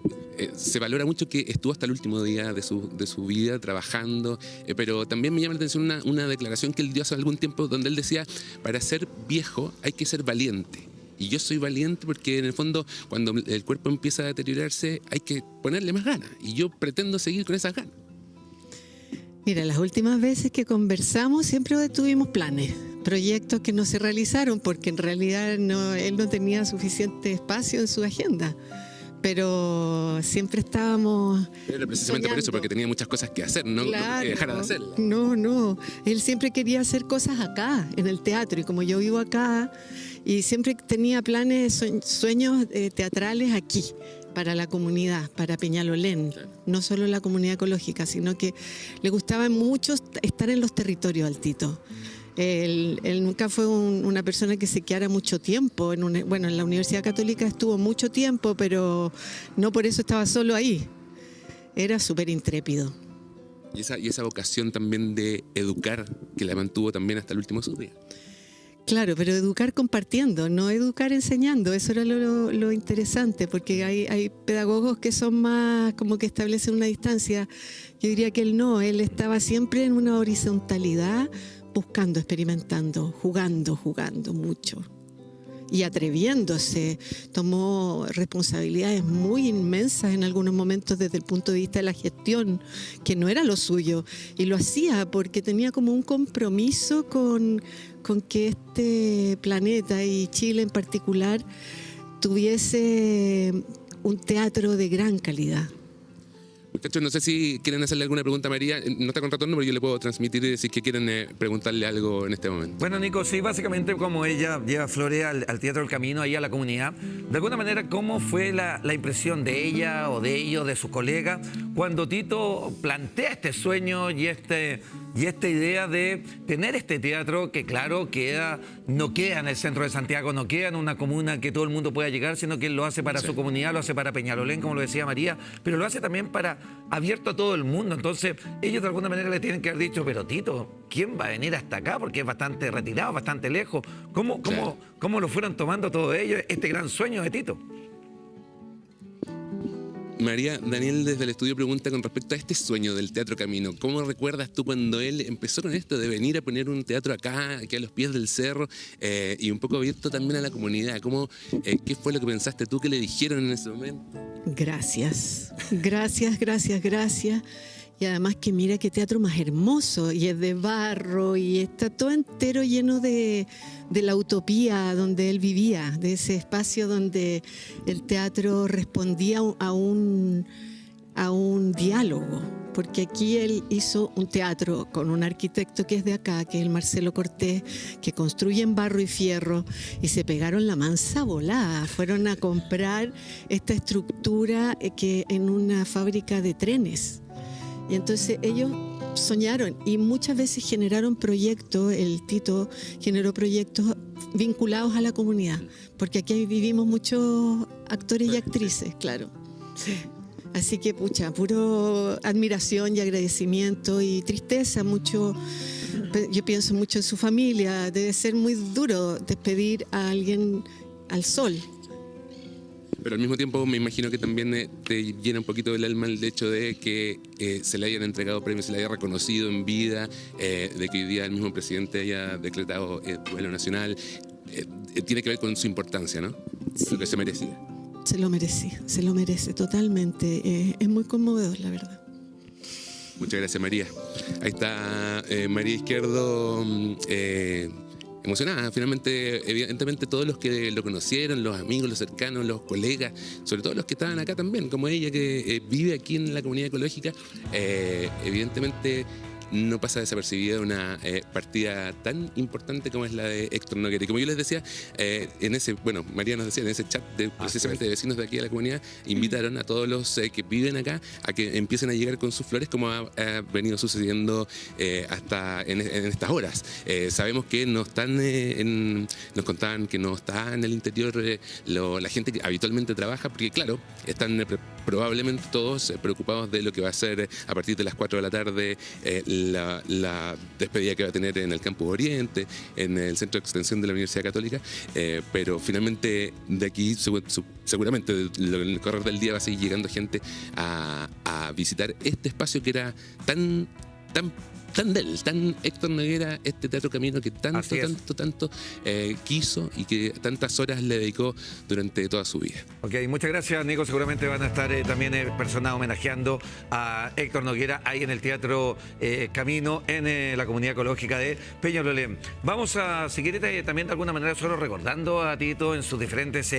se valora mucho que estuvo hasta el último día de su vida trabajando, pero también me llama la atención una declaración que él dio hace algún tiempo donde él decía, para ser viejo hay que ser valiente. Y yo soy valiente porque en el fondo cuando el cuerpo empieza a deteriorarse hay que ponerle más ganas y yo pretendo seguir con esas ganas. Mira, las últimas veces que conversamos siempre tuvimos planes, proyectos que no se realizaron porque en realidad él no tenía suficiente espacio en su agenda. Pero siempre estábamos Era precisamente soñando. Por eso, porque tenía muchas cosas que hacer, no claro, que dejara de hacerlas. No, él siempre quería hacer cosas acá, en el teatro, y como yo vivo acá, y siempre tenía planes, sueños teatrales aquí, para la comunidad, para Peñalolén, sí. No solo la comunidad ecológica, sino que le gustaba mucho estar en los territorios al Tito. Él nunca fue una persona que se quedara mucho tiempo. En la Universidad Católica estuvo mucho tiempo, pero no por eso estaba solo ahí. Era súper intrépido. Y esa vocación también de educar, que la mantuvo también hasta el último de sus días. Claro, pero educar compartiendo, no educar enseñando. Eso era lo interesante, porque hay pedagogos que son más como que establecen una distancia. Yo diría que él estaba siempre en una horizontalidad, buscando, experimentando, jugando mucho y atreviéndose. Tomó responsabilidades muy inmensas en algunos momentos desde el punto de vista de la gestión, que no era lo suyo, y lo hacía porque tenía como un compromiso con que este planeta y Chile en particular tuviese un teatro de gran calidad. Muchachos, no sé si quieren hacerle alguna pregunta a María. No está con retorno, pero yo le puedo transmitir y decir que quieren preguntarle algo en este momento. Bueno, Nico, sí, básicamente como ella lleva flores al Teatro del Camino, ahí a la comunidad, de alguna manera, ¿cómo fue la impresión de ella o de ellos, de sus colegas, cuando Tito plantea este sueño y este y esta idea de tener este teatro que, claro, no queda en el centro de Santiago, no queda en una comuna que todo el mundo pueda llegar, sino que él lo hace para su comunidad, lo hace para Peñalolén, como lo decía María, pero lo hace también abierto a todo el mundo. Entonces, ellos de alguna manera le tienen que haber dicho, pero Tito, ¿quién va a venir hasta acá? Porque es bastante retirado, bastante lejos. ¿Cómo lo fueron tomando todos ellos, este gran sueño de Tito? María, Daniel desde el estudio pregunta con respecto a este sueño del Teatro Camino. ¿Cómo recuerdas tú cuando él empezó con esto de venir a poner un teatro acá, aquí a los pies del cerro, y un poco abierto también a la comunidad? ¿Qué fue lo que pensaste tú que le dijeron en ese momento? Gracias. Y además que mira qué teatro más hermoso, y es de barro, y está todo entero lleno de la utopía donde él vivía, de ese espacio donde el teatro respondía a un diálogo, porque aquí él hizo un teatro con un arquitecto que es de acá, que es el Marcelo Cortés, que construye en barro y fierro, y se pegaron la mansa volada, fueron a comprar esta estructura que en una fábrica de trenes. Y entonces ellos soñaron y muchas veces generaron proyectos, el Tito generó proyectos vinculados a la comunidad, porque aquí vivimos muchos actores y actrices, claro. Así que, puro admiración y agradecimiento y tristeza, mucho. Yo pienso mucho en su familia, debe ser muy duro despedir a alguien al sol. Pero al mismo tiempo me imagino que también te llena un poquito el alma el hecho de que se le hayan entregado premios, se le haya reconocido en vida, de que hoy día el mismo presidente haya decretado duelo nacional. Tiene que ver con su importancia, ¿no? Sí. Lo que se merecía. Se lo merece totalmente. Es muy conmovedor, la verdad. Muchas gracias, María. Ahí está María Izquierdo. Emocionada, finalmente, evidentemente todos los que lo conocieron, los amigos, los cercanos, los colegas, sobre todo los que estaban acá también, como ella que vive aquí en la comunidad ecológica, evidentemente no pasa desapercibida una partida tan importante como es la de Héctor Noguera. Y como yo les decía, María nos decía, en ese chat precisamente de vecinos de aquí de la comunidad, invitaron a todos los que viven acá a que empiecen a llegar con sus flores, como ha venido sucediendo hasta en estas horas. Sabemos que no están, nos contaban que no está en el interior la gente que habitualmente trabaja, porque claro, están probablemente todos preocupados de lo que va a ser a partir de las 4 de la tarde la despedida que va a tener en el Campus Oriente, en el Centro de Extensión de la Universidad Católica, pero finalmente de aquí seguramente en el correr del día va a seguir llegando gente a visitar este espacio que era tan Héctor Noguera, este Teatro Camino que tanto quiso y que tantas horas le dedicó durante toda su vida. Ok, muchas gracias, Nico. Seguramente van a estar también personas homenajeando a Héctor Noguera ahí en el Teatro Camino, en la comunidad ecológica de Peñalolén. Vamos a seguir también de alguna manera solo recordando a Tito en sus diferentes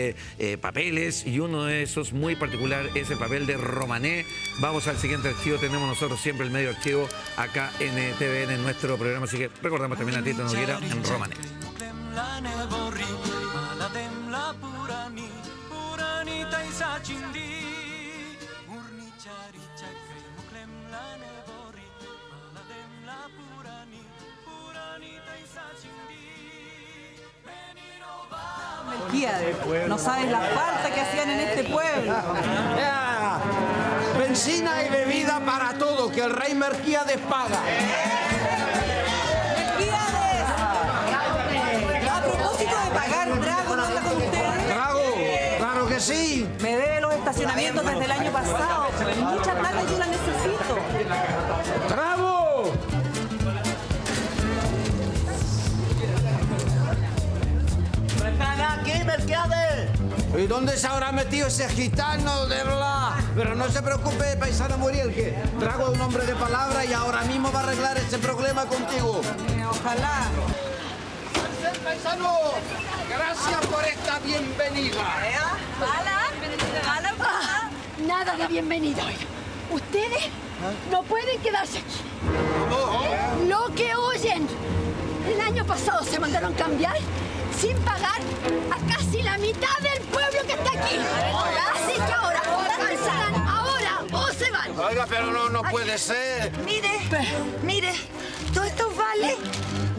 papeles, y uno de esos muy particular es el papel de Romané. Vamos al siguiente archivo. Tenemos nosotros siempre el medio archivo acá en TVN, en nuestro programa, así que recordamos también a Tito Noguera en Romané. No sabes la falta que hacían en este pueblo. Benzina y bebida para todo, que el rey Melquíades paga. ¡Melquíades! A propósito de pagar, Drago, ¿no anda con ustedes? Drago, claro que sí. Me debe los estacionamientos desde el año pasado. Mucha plata, yo la necesito. ¡Drago! ¿Están aquí, Melquíades? ¿Y dónde se habrá metido ese gitano de verdad? Pero no se preocupe, paisano Muriel, que Drago es un hombre de palabra y ahora mismo va a arreglar ese problema contigo. Ojalá. Paisano, gracias por esta bienvenida. ¿Mala? Nada de bienvenida, oiga. Ustedes no pueden quedarse aquí. Lo que oyen. El año pasado se mandaron cambiar sin pagar a casi la mitad del pueblo que está aquí. Así que ahora, se van ahora o se van. Oiga, pero no puede ser. Mire, todos estos vales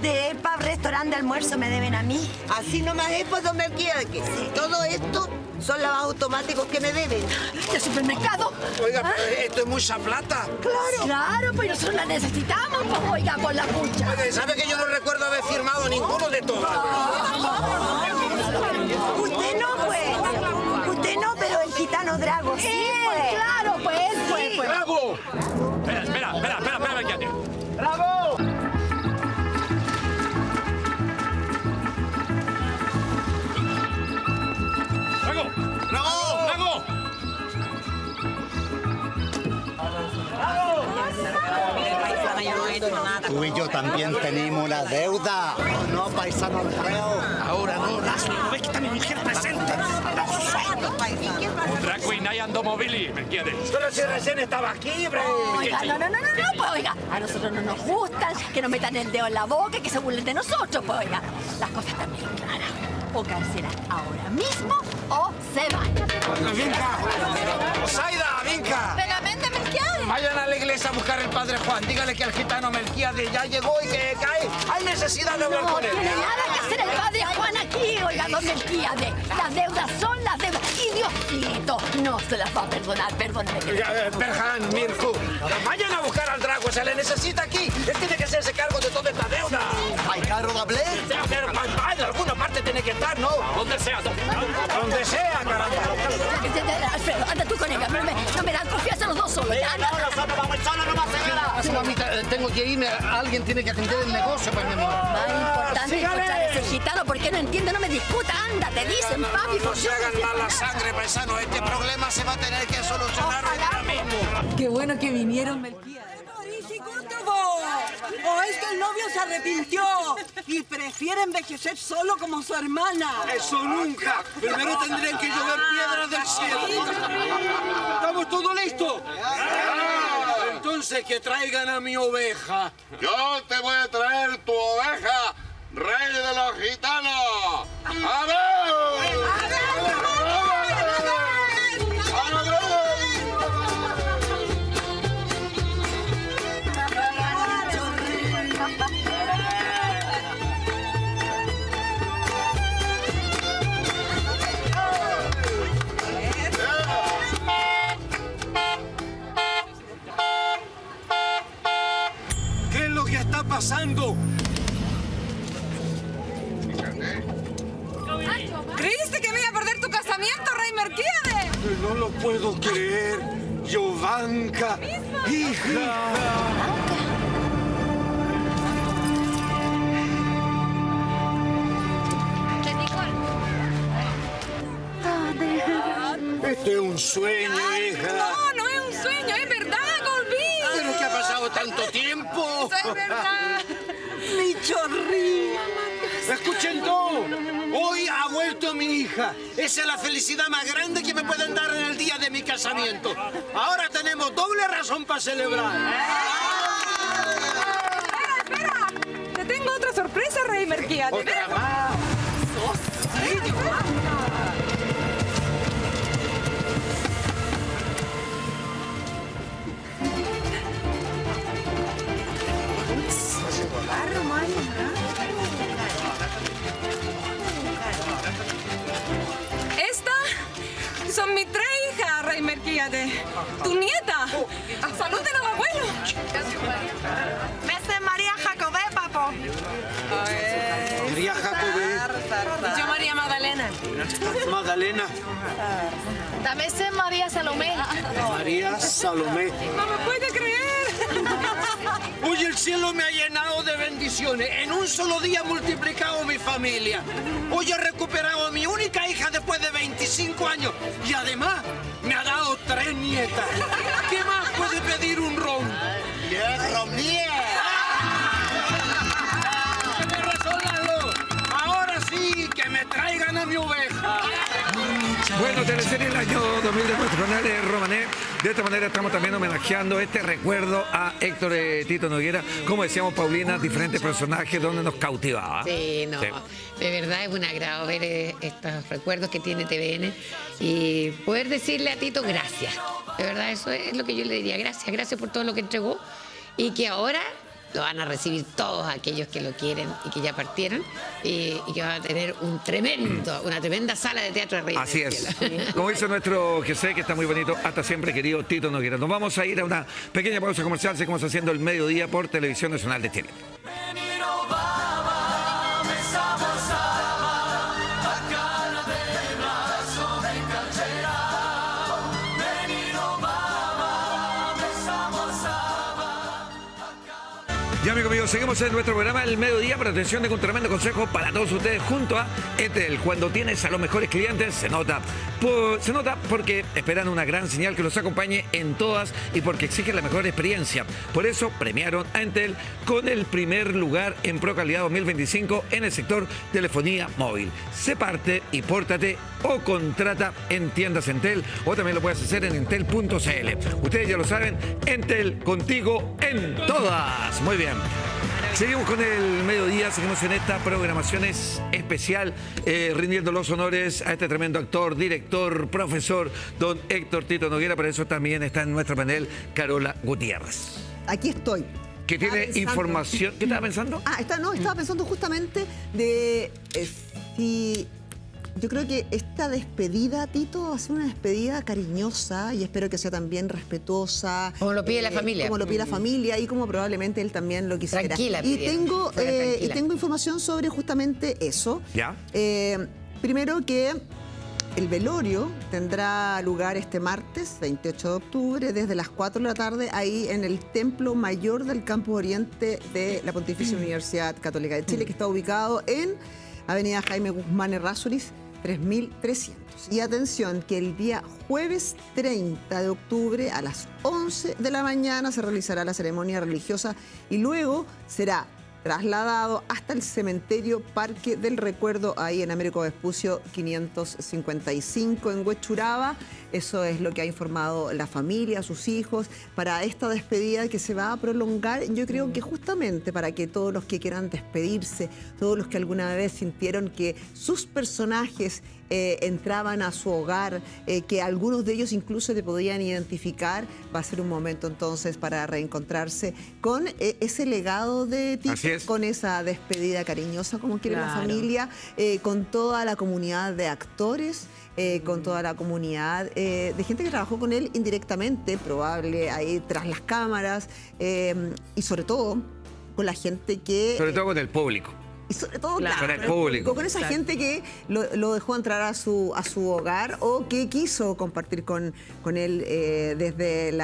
de pub restaurante de almuerzo me deben a mí. Así nomás es, pues, don Melquiades. Todo esto son lavados automáticos que me deben. ¿De supermercado? Oiga, pero esto es mucha plata. Claro. Claro, pues nosotros la necesitamos, pues, oiga, por la pucha. Oiga, ¿sabe que yo no recuerdo haber firmado ninguno de todos? Usted no, pues. Usted no, pero el gitano Drago sí, pues. Claro, pues, él fue. ¡Drago! Espera, Melquiades. ¡Drago! ¡Drago! Tú y yo también tenemos la deuda. No, paisano Alfredo. Ahora no, Laszlo, ¿no ves que está mi mujer presente? Drago y Nayando Mobili, Melquiades. Pero si recién estaba aquí, bre. Oiga, no, pues, oiga, a nosotros no nos gustan que nos metan el dedo en la boca y que se burlen de nosotros, pues, oiga. Las cosas están bien claras. O cancelan ahora mismo o se van. ¡Vinca! ¡Zaida, Vinca! ¡Pegamente, Melquiades! Vayan a la iglesia a buscar al padre Juan. Dígale que el gitano Melquiades ya llegó y que cae. Hay necesidad de hablar con él. No tiene nada que hacer el padre Juan aquí, oiga, don Melquiades. Las deudas son las deudas. Y Diosito no se las va a perdonar, perdóneme. Berhan, Mirku, vayan a buscar al Drago, se le necesita aquí. Él tiene que hacerse cargo de toda esta deuda. ¿Hay carro de hablar? En alguna parte tiene que estar, ¿no? Donde sea. Donde sea, caramba. Alfredo, anda tú con ella. No me dan confianza los dos solos. Nosotros vamos solos, no pasa nada. Mamita, tengo que irme. Alguien tiene que atender el negocio para mi amor. Más importante escuchar a ese gitano porque no entiende, no me discuta. Anda, te dicen, papi. No se hagan mal la sangre, paisano. Este problema se va a tener que solucionar ahora mismo. Qué bueno que vinieron, Melquiades. ¿O es que el novio se arrepintió y prefiere envejecer solo como su hermana? ¡Eso nunca! Primero tendrían que llover piedras del cielo. ¿Estamos todos listos? Entonces que traigan a mi oveja. Yo te voy a traer tu oveja, rey de los gitanos. ¡A ver! ¿Qué es lo que está pasando? ¿Creíste que me iba a perder tu casamiento, rey Melquiades? No lo puedo creer. Jovanka, hija. Este es un sueño, hija. No, no es un sueño, es verdad, Colby. ¿Pero qué ha pasado tanto tiempo? Eso es verdad. Mi chorrín. Escuchen todo. Hoy ha vuelto mi hija. Esa es la felicidad más grande que me pueden dar en el día de mi casamiento. Ahora tenemos doble razón para celebrar. Espera. Te tengo otra sorpresa, rey Melquiades. Otra más. Estas son mis tres hijas, rey Melquiades. Tu nieta. Saluden al abuelo. Esa es María Jacobé, papo. María Jacobé. Y yo María Magdalena. Magdalena. También sé María Salomé. María Salomé. No me puede creer. Hoy el cielo me ha llenado de bendiciones. En un solo día he multiplicado mi familia. Hoy he recuperado a mi única hija después de 25 años. Y además me ha dado 3 nietas. ¿Qué más puede pedir un ron? ¡Hierro, miel! ¡Tienes razón, Lalo! Ahora sí, que me traigan a mi oveja. Bueno, teleserie del año 2000 de nuestro canal de Romané. De esta manera estamos también homenajeando este recuerdo a Héctor Tito Noguera. Como decíamos, Paulina, diferentes personajes donde nos cautivaba. Sí, no. Sí. De verdad es un agrado ver estos recuerdos que tiene TVN y poder decirle a Tito gracias. De verdad, eso es lo que yo le diría. Gracias por todo lo que entregó y que ahora lo van a recibir todos aquellos que lo quieren y que ya partieron, y que van a tener una tremenda sala de teatro de Reyes Así del es. Cielo. Como dice nuestro que sé que está muy bonito, hasta siempre, querido Tito Noguera. Nos vamos a ir a una pequeña pausa comercial. Seguimos haciendo el mediodía por Televisión Nacional de Chile. Ya, amigos míos, seguimos en nuestro programa El Mediodía, pero atención, tengo un tremendo consejo para todos ustedes junto a Entel. Cuando tienes a los mejores clientes, se nota porque esperan una gran señal que los acompañe en todas y porque exigen la mejor experiencia. Por eso premiaron a Entel con el primer lugar en ProCalidad 2025 en el sector telefonía móvil. Sé parte y pórtate o contrata en tiendas Entel, o también lo puedes hacer en entel.cl. Ustedes ya lo saben, Entel, contigo en todas. Muy bien. Seguimos con el mediodía, seguimos en esta programación especial, rindiendo los honores a este tremendo actor, director, profesor, don Héctor Tito Noguera. Por eso también está en nuestro panel Carola Gutiérrez. Aquí estoy. Que tiene información. ¿Qué estaba pensando? Estaba pensando justamente de si... Yo creo que esta despedida, Tito, va a ser una despedida cariñosa y espero que sea también respetuosa. Como lo pide la familia. Como lo pide la familia y como probablemente él también lo quisiera. Tranquila, y tengo información sobre justamente eso. ¿Ya? Primero que el velorio tendrá lugar este martes, 28 de octubre, desde las 4 de la tarde, ahí en el Templo Mayor del Campus Oriente de la Pontificia Universidad Católica de Chile, que está ubicado en Avenida Jaime Guzmán Errázuriz, 3300. Y atención, que el día jueves 30 de octubre a las 11 de la mañana se realizará la ceremonia religiosa y luego será trasladado hasta el cementerio Parque del Recuerdo, ahí en Américo Vespucio 555 en Huechuraba. Eso es lo que ha informado la familia, sus hijos, para esta despedida que se va a prolongar. Yo creo que justamente para que todos los que quieran despedirse, todos los que alguna vez sintieron que sus personajes entraban a su hogar, que algunos de ellos incluso te podían identificar, va a ser un momento entonces para reencontrarse con ese legado de Tito, con esa despedida cariñosa, como quiere la familia, con toda la comunidad de actores, con toda la comunidad de gente que trabajó con él indirectamente, probable ahí tras las cámaras, y sobre todo con la gente que... Sobre todo con el público. Y sobre todo, con el público. Con esa gente que lo dejó entrar a su hogar o que quiso compartir con él desde el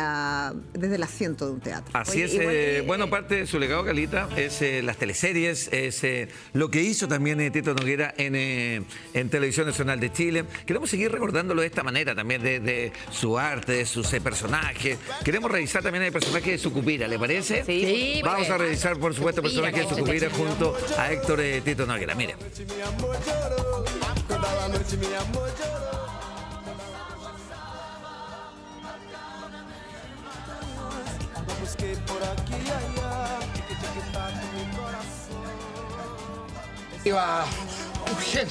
asiento de un teatro. Así es. Bueno, parte de su legado, Calita, es las teleseries, es lo que hizo también Tito Noguera en Televisión Nacional de Chile. Queremos seguir recordándolo de esta manera también, de su arte, de sus personajes. Queremos revisar también el personaje de Sucupira, ¿le parece? Sí. Vamos a revisar, por supuesto, el personaje de Sucupira junto a Héctor Tito Noguera. Mire.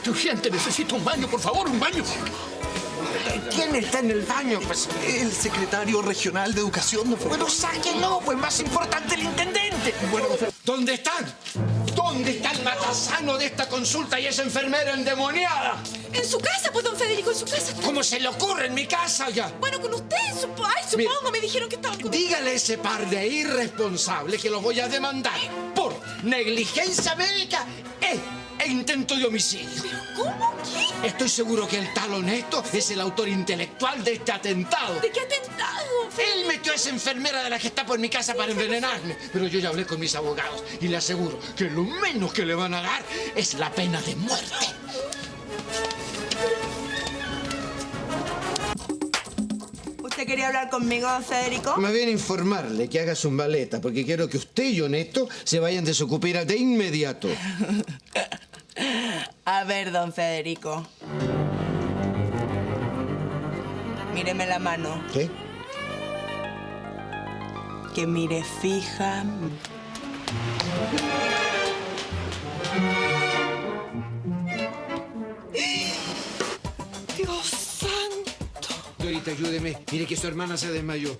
Urgente, necesito un baño, por favor, un baño. ¿Quién está en el baño? Pues el secretario regional de Educación. Bueno, sáquenlo, pues más importante el intendente. Bueno, ¿dónde están? ¿Dónde está el matasano de esta consulta y esa enfermera endemoniada? En su casa, pues, don Federico, en su casa. ¿Cómo se le ocurre en mi casa ya? Bueno, con usted, supongo, me dijeron que estaban con... Dígale a ese par de irresponsables que los voy a demandar por negligencia médica e intento de homicidio. ¿Cómo? ¿Qué? Estoy seguro que el tal honesto es el autor intelectual de este atentado. ¿De qué atentado? Él metió a esa enfermera de la que está por mi casa para envenenarme. Pero yo ya hablé con mis abogados y le aseguro que lo menos que le van a dar es la pena de muerte. ¿Usted quería hablar conmigo, don Federico? Me viene a informarle que haga su maleta, porque quiero que usted y Honesto se vayan de Sucupira de inmediato. A ver, don Federico. Míreme la mano. ¿Qué? Que mire fija. Dios santo. Dorita, ayúdeme. Mire que su hermana se desmayó.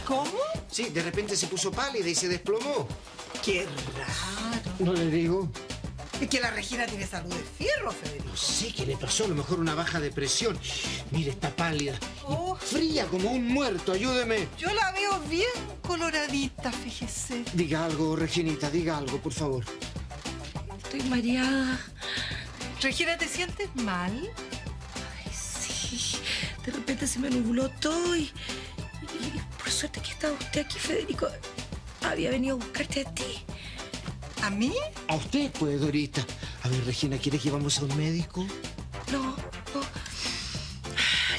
¿Cómo? Sí, de repente se puso pálida y se desplomó. Qué raro. ¿No le digo? Es que la Regina tiene salud de fierro, Federico. No sé qué le pasó, a lo mejor una baja de presión. Mire, está pálida y fría como un muerto, ayúdeme. Yo la veo bien coloradita, fíjese. Diga algo, Reginita, diga algo, por favor. Estoy mareada. Regina, ¿te sientes mal? Ay, sí. De repente se me nubló todo y por suerte que estaba usted aquí, Federico. Había venido a buscarte a ti. ¿A mí? A usted, pues, Dorita. A ver, Regina, ¿quiere que vamos a un médico? No.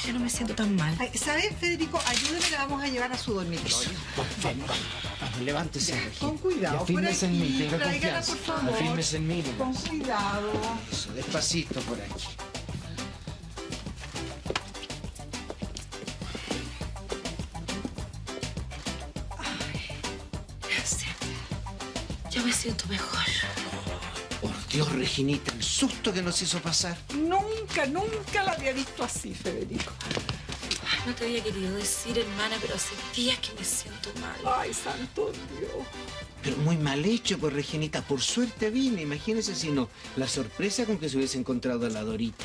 Ya no me siento tan mal. Ay, ¿sabes, Federico? Ayúdeme, la vamos a llevar a su dormitorio. Vamos, levántese, Regina. Con cuidado, Ya, fírmese en mí, tenga Tráigala, confianza. por favor. Fírmese en mí. Con cuidado. Eso, despacito por aquí. Ya me siento mejor. Por Dios, Reginita, el susto que nos hizo pasar. Nunca la había visto así, Federico. Ay, no te había querido decir, hermana, pero hace días que me siento mal. Ay, santo Dios. Pero muy mal hecho, pues, Reginita. Por suerte vine. Imagínese si no. La sorpresa con que se hubiese encontrado a la Dorita.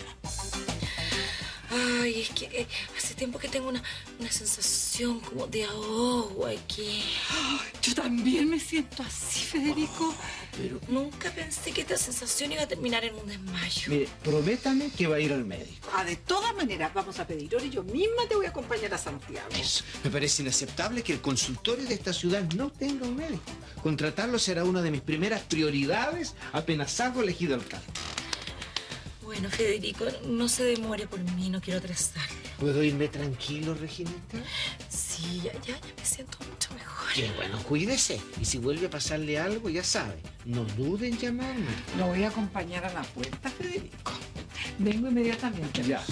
Ay, es que hace tiempo que tengo una sensación como de ahogo aquí. Yo también me siento así, Federico. Pero nunca pensé que esta sensación iba a terminar en un desmayo. mire, prométame que va a ir al médico. De todas maneras, vamos a pedir hora y yo misma te voy a acompañar a Santiago. Eso. Me parece inaceptable que el consultorio de esta ciudad no tenga un médico. Contratarlo será una de mis primeras prioridades apenas salgo elegido alcalde. Bueno, Federico, no se demore por mí, no quiero atrasarlo. ¿Puedo irme tranquilo, Reginita? Sí, ya me siento mucho mejor. Qué bueno, cuídese. Y si vuelve a pasarle algo, ya sabe, no dude en llamarme. Lo voy a acompañar a la puerta, Federico. Vengo inmediatamente. Ya.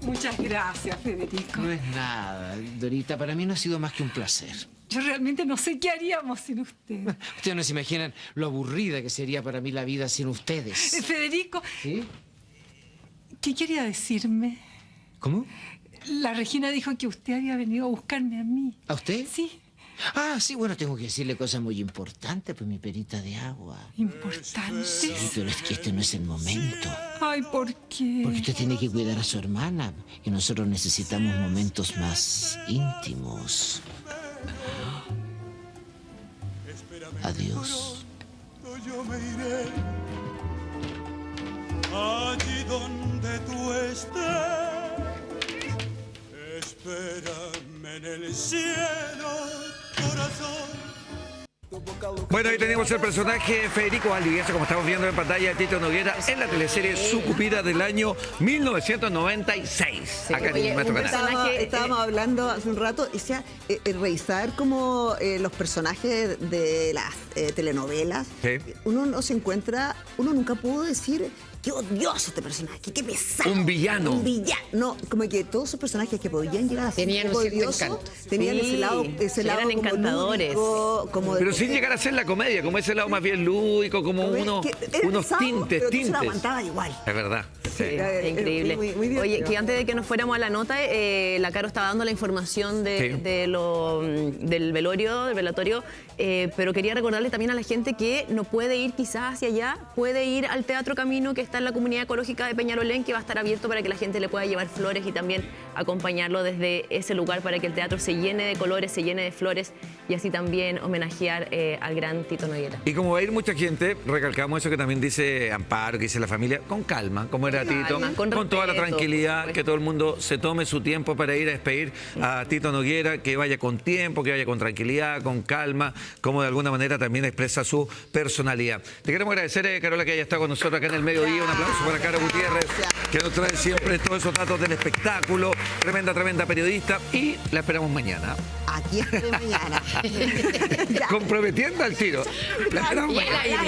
Muchas gracias, Federico. No es nada, Dorita. Para mí no ha sido más que un placer. Yo realmente no sé qué haríamos sin usted. Ustedes no se imaginan lo aburrida que sería para mí la vida sin ustedes. Federico, ¿Sí? ¿qué quería decirme? ¿Cómo? La Regina dijo que usted había venido a buscarme a mí. ¿A usted? Sí. Ah, sí, bueno, tengo que decirle cosas muy importantes, pues mi perita de agua. ¿Importantes? Sí, pero es que este no es el momento. Ay, ¿por qué? Porque usted tiene que cuidar a su hermana y nosotros necesitamos momentos más íntimos. Adiós. Yo me iré allí donde tú estés. Espérame en el cielo, corazón. Bueno, ahí tenemos el personaje Federico Valdivieso, como estamos viendo en pantalla, de Tito Noguera, en la teleserie Sucupira del año 1996, acá en nuestro canal. Estábamos hablando hace un rato, y sea, revisar como los personajes de las telenovelas, Sí. uno no se encuentra, uno nunca pudo decir qué odioso este personaje, qué pesado. Un villano. Un villano. No, como que todos esos personajes que podían llegar a ser Tenían un poco un cierto odiosos, encanto. tenían Sí, ese lado eran como encantadores. lúdico, como de- Pero sin llegar a ser la comedia, como ese lado más bien lúdico, como unos pesado, tintes, pero tú se lo tintes. aguantaba igual. Es verdad. Sí. Increíble. Muy divertido. Oye, que antes de que nos fuéramos a la nota, la Caro estaba dando la información Sí. del velorio, del velatorio, pero quería recordarle también a la gente que no puede ir quizás hacia allá, puede ir al Teatro Camino, que está en la comunidad ecológica de Peñalolén, que va a estar abierto para que la gente le pueda llevar flores y también acompañarlo desde ese lugar para que el teatro se llene de colores, se llene de flores y así también homenajear al gran Tito Noguera. Y como va a ir mucha gente, recalcamos eso que también dice Amparo, que dice la familia, con calma, como era Tito, con toda la respeto, tranquilidad, que todo el mundo se tome su tiempo para ir a despedir a Tito Noguera, que vaya con tiempo, que vaya con tranquilidad, con calma, como de alguna manera también expresa su personalidad. Te queremos agradecer, Carola, que haya estado con nosotros acá en el mediodía. Un aplauso para Caro Gutiérrez, que nos trae siempre todos esos datos del espectáculo. Tremenda periodista. Y la esperamos mañana. Aquí estoy mañana. Comprometiendo al tiro. La esperamos Y al mañana.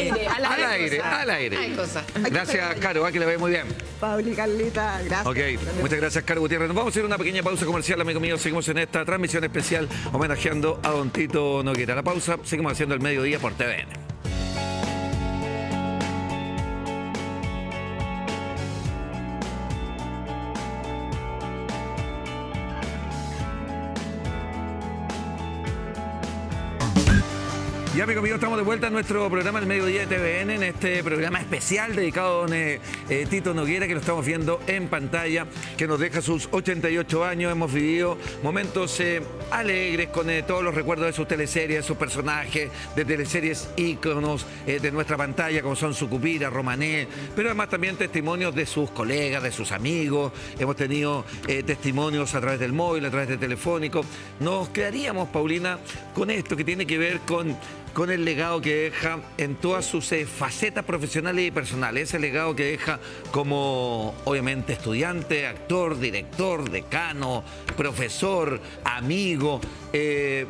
aire, Al aire. Hay cosas. Gracias, Caro, que le vaya muy bien. Pablo y Carlita, gracias. Ok, muchas gracias, Caro Gutiérrez. Nos vamos a ir a una pequeña pausa comercial, amigo mío. Seguimos en esta transmisión especial homenajeando a don Tito Noguera. La pausa, seguimos haciendo el mediodía por TVN. Ya, amigos míos, estamos de vuelta en nuestro programa El Mediodía de TVN, en este programa especial dedicado a don Tito Noguera, que lo estamos viendo en pantalla, que nos deja sus 88 años. Hemos vivido momentos alegres con todos los recuerdos de sus teleseries, de sus personajes, de teleseries íconos de nuestra pantalla, como son Sucupira, Romané, pero además también testimonios de sus colegas, de sus amigos. Hemos tenido testimonios a través del móvil, a través del telefónico. Nos quedaríamos, Paulina, con esto que tiene que ver con el legado que deja en todas sus facetas profesionales y personales. Ese legado que deja como, obviamente, estudiante, actor, director, decano, profesor, amigo,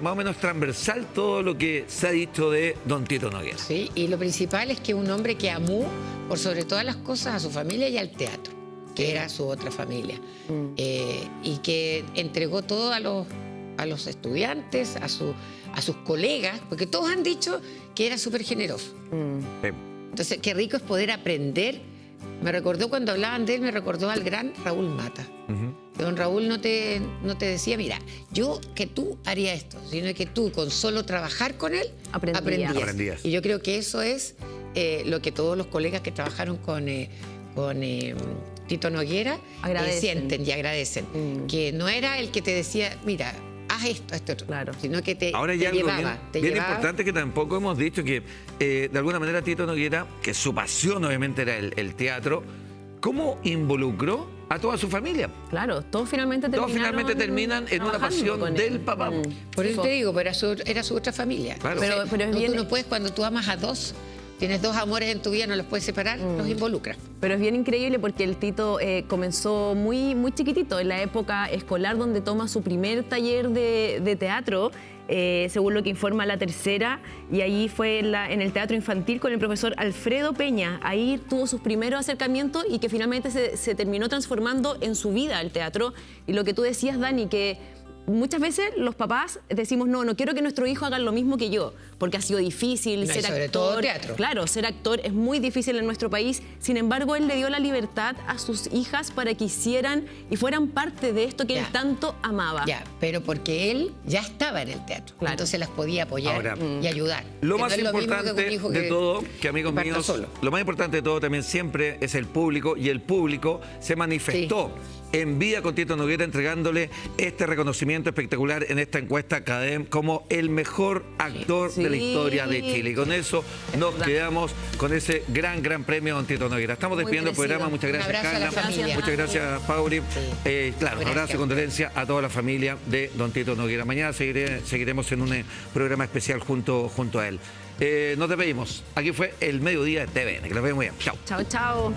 más o menos transversal todo lo que se ha dicho de don Tito Noguera. Sí, y lo principal es que un hombre que amó, por sobre todas las cosas, a su familia y al teatro, que era su otra familia, y que entregó todo a los estudiantes, a sus colegas, porque todos han dicho que era súper generoso. Entonces, qué rico es poder aprender. Me recordó, cuando hablaban de él, me recordó al gran Raúl Mata. Que don Raúl no te decía, mira, que tú harías esto, sino que tú, con solo trabajar con él, aprendías. Y yo creo que eso es lo que todos los colegas que trabajaron con Tito Noguera sienten y agradecen. Que no era el que te decía, mira, haz esto, otro, sino que te llevaba. Bien importante, que tampoco hemos dicho que de alguna manera Tito Noguera, que su pasión obviamente era el teatro, ¿cómo involucró a toda su familia? Claro, todos finalmente terminan en una pasión del papá. Por eso te digo, pero era su otra familia. Claro. Pero es bien... Tú no puedes, cuando tú amas a dos, tienes dos amores en tu vida, no los puedes separar, los involucras. Pero es bien increíble porque el Tito comenzó muy, muy chiquitito, en la época escolar, donde toma su primer taller de teatro, según lo que informa La Tercera, y ahí fue en el teatro infantil con el profesor Alfredo Peña. Ahí tuvo sus primeros acercamientos y que finalmente se terminó transformando en su vida el teatro. Y lo que tú decías, Dani, que muchas veces los papás decimos, no quiero que nuestro hijo haga lo mismo que yo, porque ha sido difícil ser sobre actor. Todo teatro. Claro, ser actor es muy difícil en nuestro país. Sin embargo, él le dio la libertad a sus hijas para que hicieran y fueran parte de esto que él tanto amaba. Pero porque él ya estaba en el teatro. Claro. Entonces las podía apoyar y ayudar. Lo más importante de todo, que amigos míos, lo más importante de todo también siempre es el público, y el público se manifestó en vida con Tito Noguera, entregándole este reconocimiento espectacular en esta encuesta CADEM como el mejor actor de la historia de Chile. Y con eso nos quedamos con ese gran premio a don Tito Noguera. Estamos despidiendo el programa. Muchas gracias, Carla. Muchas gracias, Pauli. Claro, un abrazo y condolencia a toda la familia de don Tito Noguera. Mañana seguiremos en un programa especial junto a él. Nos despedimos. Aquí fue El Mediodía de TVN. Que lo vean muy bien. Chao. Chao.